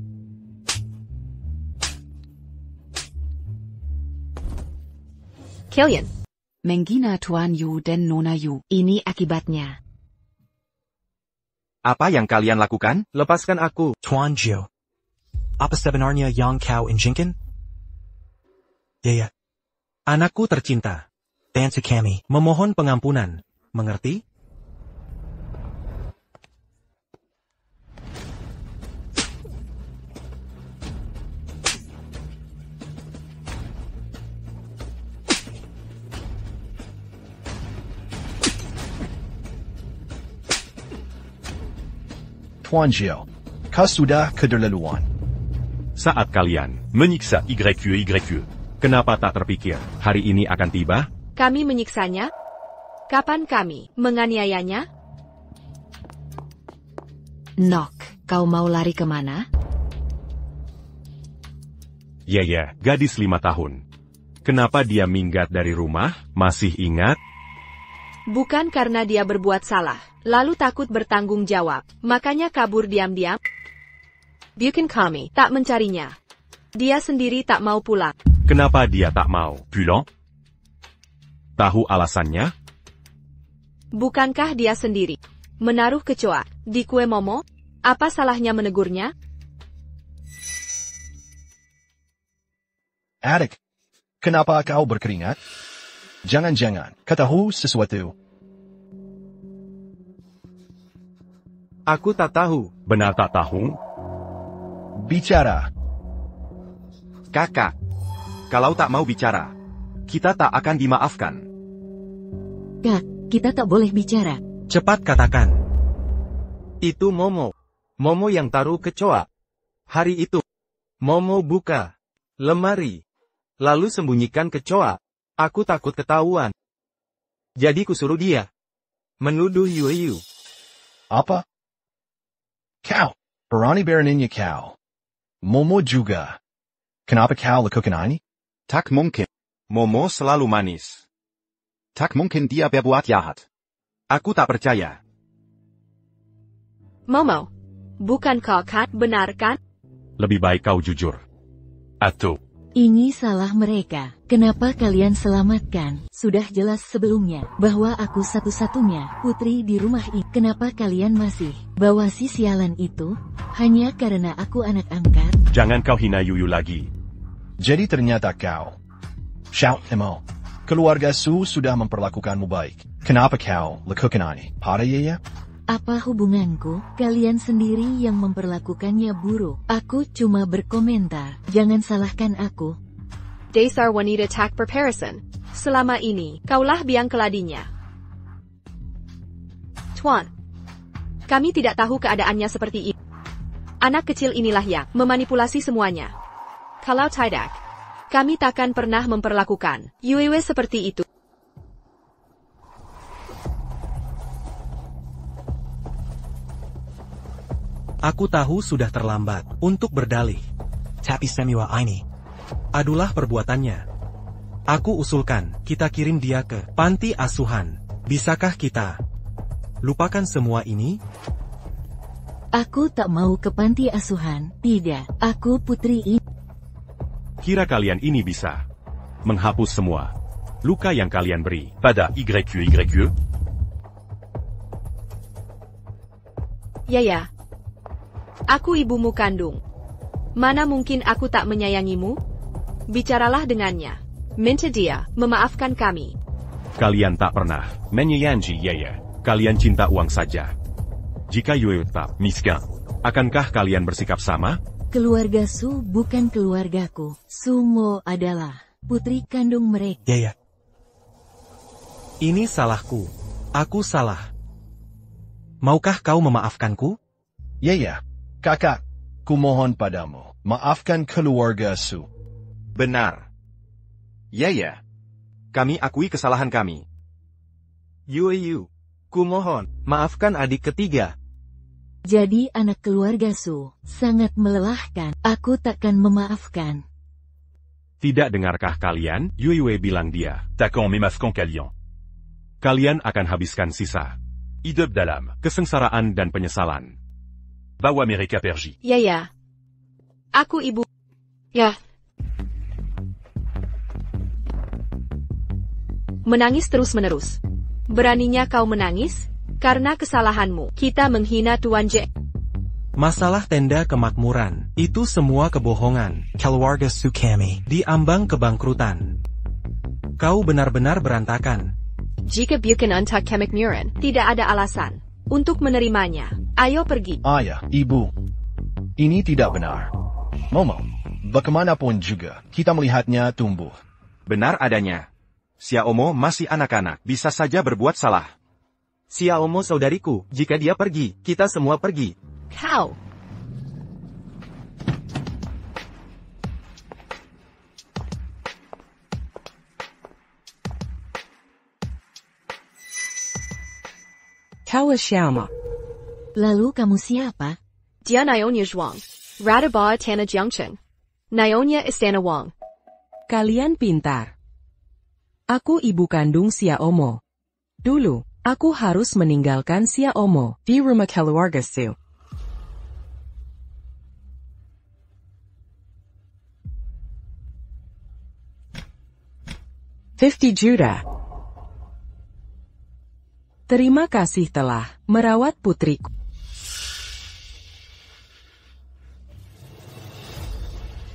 Killian. Mengina Tuan Yu dan Nona Yu. Ini akibatnya. Apa yang kalian lakukan? Lepaskan aku. Tuan Jiu. Apa sebenarnya yang kau inginkan? Ya. Anakku tercinta. Tante kami memohon pengampunan. Mengerti? Tuan Jiu, kau sudah keterlaluan. Saat kalian menyiksa YYE, kenapa tak terpikir hari ini akan tiba? Kami menyiksanya? Kapan kami menganiayanya? Nok, kau mau lari kemana? Ya, gadis 5 tahun. Kenapa dia minggat dari rumah? Masih ingat? Bukan karena dia berbuat salah, lalu takut bertanggung jawab, makanya kabur diam-diam. Bukan kami tak mencarinya. Dia sendiri tak mau pulang. Kenapa dia tak mau pulang? Tahu alasannya? Bukankah dia sendiri menaruh kecoa di kue Momo? Apa salahnya menegurnya? Adik, kenapa kau berkeringat? Jangan-jangan, ketahu sesuatu. Aku tak tahu. Benar tak tahu? Bicara. Kakak, kalau tak mau bicara, kita tak akan dimaafkan. Kak, kita tak boleh bicara. Cepat katakan. Itu Momo. Momo yang taruh kecoa. Hari itu, Momo buka lemari, lalu sembunyikan kecoa. Aku takut ketahuan. Jadi kusuruh dia menuduh Yuyu. Apa? Kau, berani beraninya kau. Momo juga. Kenapa kau lakukan ini? Tak mungkin. Momo selalu manis. Tak mungkin dia berbuat jahat. Aku tak percaya. Momo, bukan kau kan, benar kan? Lebih baik kau jujur. Atau, Ini salah mereka. Kenapa kalian selamatkan? Sudah jelas sebelumnya bahwa aku satu-satunya putri di rumah ini. Kenapa kalian masih bawa si sialan itu? Hanya karena aku anak angkat? jangan kau hina Yuyu lagi. Jadi ternyata kau. Shout Emo. Keluarga Su sudah memperlakukanmu baik. Kenapa kau lakukan ini? Pada Yaya? Apa hubunganku? Kalian sendiri yang memperlakukannya buruk. Aku cuma berkomentar. Jangan salahkan aku. Dasar wanita tak berperasan. Selama ini, kaulah biang keladinya. Tuan, kami tidak tahu keadaannya seperti ini. Anak kecil inilah yang memanipulasi semuanya. Kalau tidak, kami takkan pernah memperlakukan Yue seperti itu. Aku tahu sudah terlambat untuk berdalih. Tapi Semua ini adalah perbuatannya. Aku usulkan kita kirim dia ke panti asuhan. Bisakah kita lupakan semua ini? Aku tak mau ke panti asuhan. Tidak, aku putri ini. Kira kalian ini bisa menghapus semua luka yang kalian beri pada YQ? Yaya, aku ibumu kandung. Mana mungkin aku tak menyayangimu? Bicaralah dengannya. Minta dia memaafkan kami. Kalian tak pernah menyayangi Yaya. Kalian cinta uang saja. Jika Yue tetap miskin, akankah kalian bersikap sama? Keluarga Su bukan keluargaku. Sumo adalah putri kandung mereka. Ya. Ini salahku. Aku salah. Maukah kau memaafkanku? Ya. Kakak, kumohon padamu. Maafkan keluarga Su. Benar. Ya. Kami akui kesalahan kami. Yu, kumohon, maafkan adik ketiga. Jadi anak keluarga Su sangat melelahkan. Aku takkan memaafkan. Tidak dengarkah kalian? Yue bilang dia. Takkan memaafkan kalian. Kalian akan habiskan sisa hidup dalam kesengsaraan dan penyesalan. Bawa mereka pergi. Yaya, aku ibu. Ya. Menangis terus-menerus. Beraninya kau menangis? Karena kesalahanmu, kita menghina Tuan J. Masalah tenda kemakmuran, itu semua kebohongan. Keluarga Su kami diambang kebangkrutan. Kau benar-benar berantakan. Jika bukan untuk kemakmuran, tidak ada alasan untuk menerimanya. Ayo pergi. Ayah, ibu. Ini tidak benar. Momo, bagaimanapun juga, kita melihatnya tumbuh. Benar adanya. Xiaomo masih anak-anak, bisa saja berbuat salah. Xiaomo saudariku, jika dia pergi, kita semua pergi. Kau. Kau siapa? Lalu kamu siapa? Dia Nyonya Zhuang. Radaba Tanah Jiangcheng. Nyonya Istana Wang. Kalian pintar. Aku ibu kandung Xiaomo. Dulu, aku harus meninggalkan Xiaomo di rumah keluarga Su. $50 juta. Terima kasih telah merawat putriku.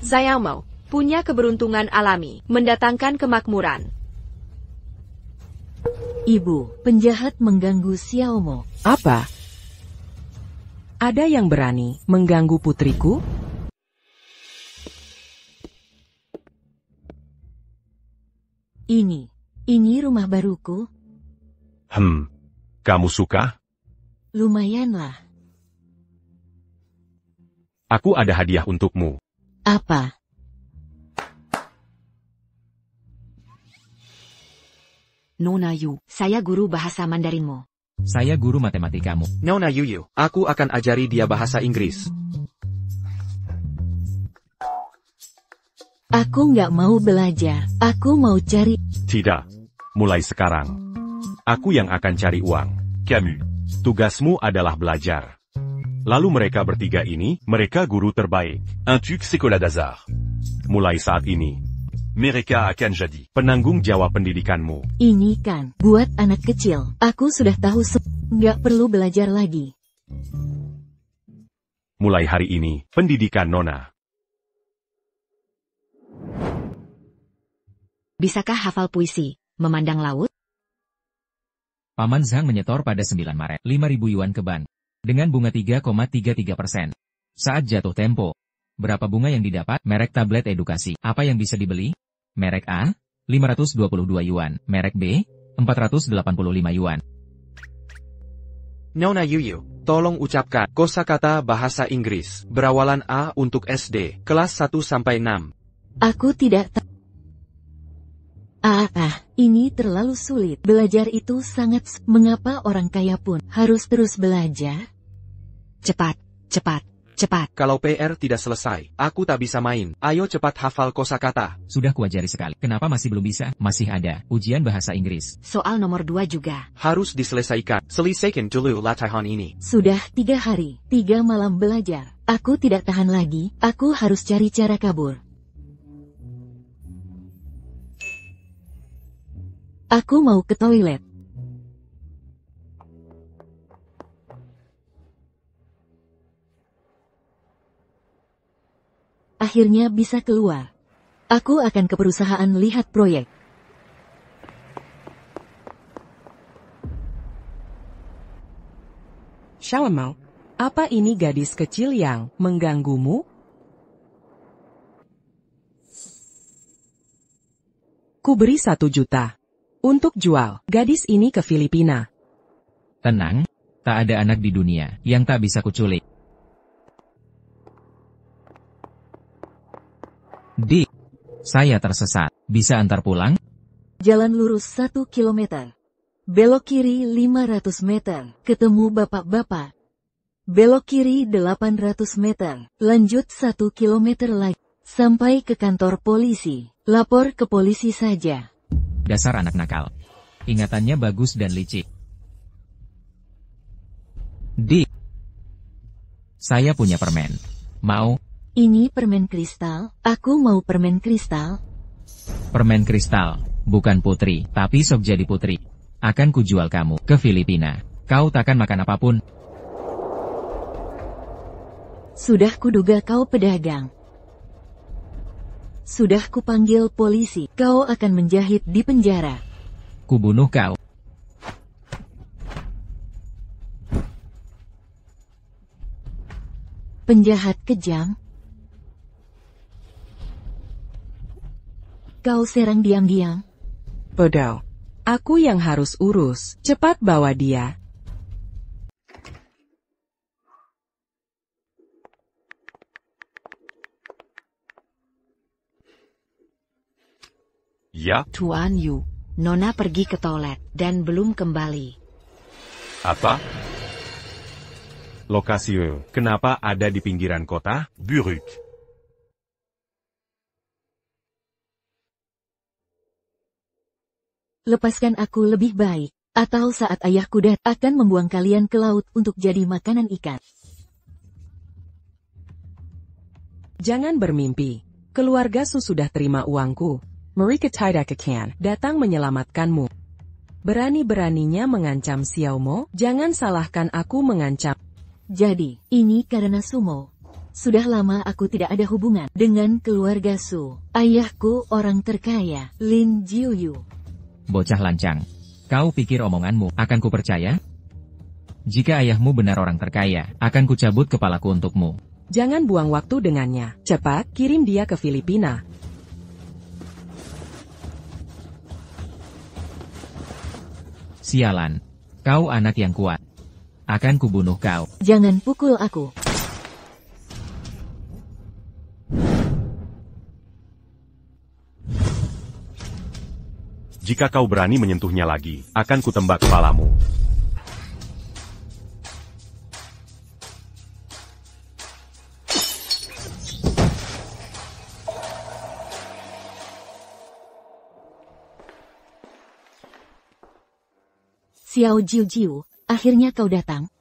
Xiaomo punya keberuntungan alami mendatangkan kemakmuran. Ibu, penjahat mengganggu Xiaomo. Apa? Ada yang berani mengganggu putriku? Ini rumah baruku. Kamu suka? Lumayanlah. Aku ada hadiah untukmu. Apa? Nona Yu, saya guru bahasa Mandarinmu. Saya guru matematikamu. Nona Yuyu, aku akan ajari dia bahasa Inggris. Aku nggak mau belajar. Aku mau cari. Tidak. Mulai sekarang, aku yang akan cari uang. Kamu, tugasmu adalah belajar. Lalu mereka bertiga ini, mereka guru terbaik. Un truc sekolah dasar. Mulai saat ini, mereka akan jadi penanggung jawab pendidikanmu. Ini kan, buat anak kecil. Aku sudah tahu nggak perlu belajar lagi. Mulai hari ini, pendidikan Nona. Bisakah hafal puisi, memandang laut? Paman Zhang menyetor pada 9 Maret 5.000 yuan ke bank. Dengan bunga 3,33%. Saat jatuh tempo. Berapa bunga yang didapat? Merek tablet edukasi. Apa yang bisa dibeli? Merek A, 522 yuan. Merek B, 485 yuan. Nona Yuyu, tolong ucapkan kosakata bahasa Inggris berawalan A untuk SD, kelas 1-6. Aku tidak tahu. Ini terlalu sulit. Belajar itu mengapa orang kaya pun harus terus belajar? Cepat, cepat, cepat. Kalau PR tidak selesai, aku tak bisa main. Ayo cepat hafal kosakata. Sudah kuajari sekali. Kenapa masih belum bisa? Masih ada ujian bahasa Inggris. Soal nomor 2 juga. Harus diselesaikan. Selesaikan dulu latihan ini. Sudah 3 hari, 3 malam belajar. Aku tidak tahan lagi. Aku harus cari cara kabur. Aku mau ke toilet. Akhirnya bisa keluar. Aku akan ke perusahaan lihat proyek. Xiaomao, apa ini gadis kecil yang mengganggumu? Ku beri 1 juta. Untuk jual gadis ini ke Filipina. Tenang, tak ada anak di dunia yang tak bisa kuculik. Dik, saya tersesat. Bisa antar pulang? Jalan lurus 1 kilometer. Belok kiri 500 meter. Ketemu bapak-bapak. Belok kiri 800 meter. Lanjut 1 kilometer lagi. Sampai ke kantor polisi. Lapor ke polisi saja. Dasar anak nakal. Ingatannya bagus dan licik. Dik, saya punya permen. Mau? Ini permen kristal. Aku mau permen kristal. Permen kristal, bukan putri, tapi sok jadi putri. Akan kujual kamu ke Filipina. Kau takkan makan apapun. Sudah kuduga kau pedagang. Sudah kupanggil polisi. Kau akan menjahit di penjara. Kubunuh kau. Penjahat kejam. Kau serang diam-diam. Bodoh. Aku yang harus urus. Cepat bawa dia. Ya? Tuan Yu, Nona pergi ke toilet dan belum kembali. Apa? Lokasi kenapa ada di pinggiran kota? Buruk. Lepaskan aku lebih baik, atau saat ayahku akan membuang kalian ke laut untuk jadi makanan ikan. Jangan bermimpi. Keluarga Su sudah terima uangku. Mereka tidak akan datang menyelamatkanmu. Berani-beraninya mengancam Xiaomo, jangan salahkan aku mengancam. Jadi, ini karena Sumo. Sudah lama aku tidak ada hubungan dengan keluarga Su. Ayahku orang terkaya, Lin Jiuyu. Bocah lancang. Kau pikir omonganmu akan kupercaya? Jika ayahmu benar orang terkaya, akan kucabut kepalaku untukmu. Jangan buang waktu dengannya. Cepat, kirim dia ke Filipina. Sialan. Kau anak yang kuat. Akan kubunuh kau. Jangan pukul aku. Jika kau berani menyentuhnya lagi, akan kutembak kepalamu. Xiao Jiu, akhirnya kau datang.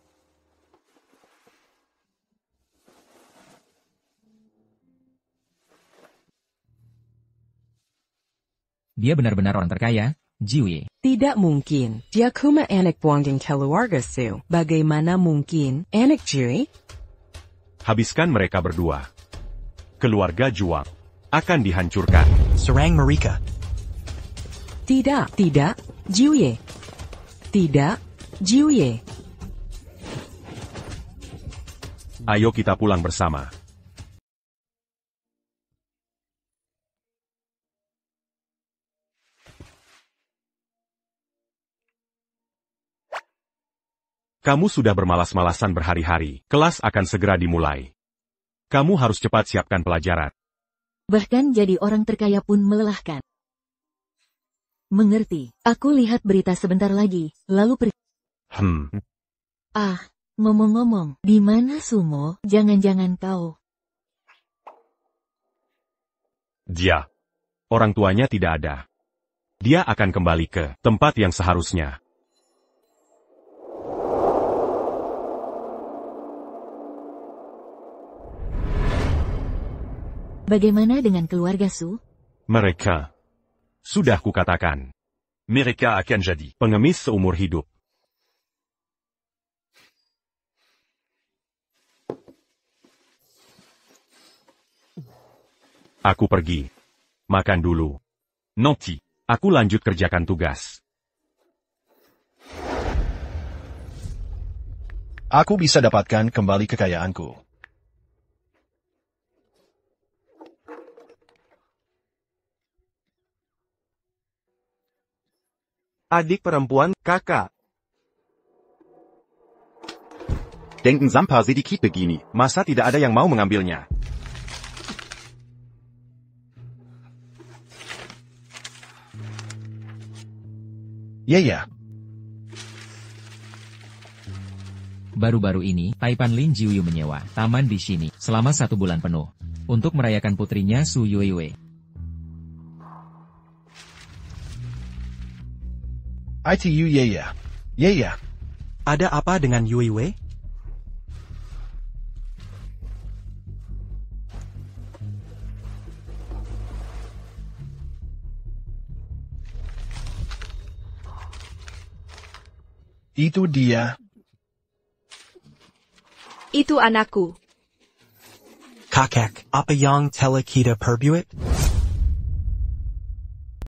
Dia benar-benar orang terkaya, Jiuye. Tidak mungkin. Dia cuma anak buanging keluarga Su. Bagaimana mungkin? Anak Jiuye? Habiskan mereka berdua. Keluarga Juang akan dihancurkan. Serang mereka. Tidak, Jiuye. Tidak, Jiuye. Ayo kita pulang bersama. Kamu sudah bermalas-malasan berhari-hari. Kelas akan segera dimulai. Kamu harus cepat siapkan pelajaran. Bahkan jadi orang terkaya pun melelahkan. Mengerti. Aku lihat berita sebentar lagi, lalu pergi. Ngomong-ngomong, di mana Sumo? Jangan-jangan kau. Dia. Orang tuanya tidak ada. Dia akan kembali ke tempat yang seharusnya. Bagaimana dengan keluarga Su? Mereka. Sudah kukatakan. Mereka akan jadi pengemis seumur hidup. Aku pergi. Makan dulu. Nanti, aku lanjut kerjakan tugas. Aku bisa dapatkan kembali kekayaanku. Adik perempuan, kakak. Denken Sampa sedikit begini. Masa tidak ada yang mau mengambilnya? Ya. Baru-baru ini, Taipan Lin Jiuyu menyewa taman di sini selama 1 bulan penuh untuk merayakan putrinya Su Yuiwei. ITU ya. Ada apa dengan Yuiwei? Itu dia. Itu anakku. Kakak, apa yang telah kita perbuat?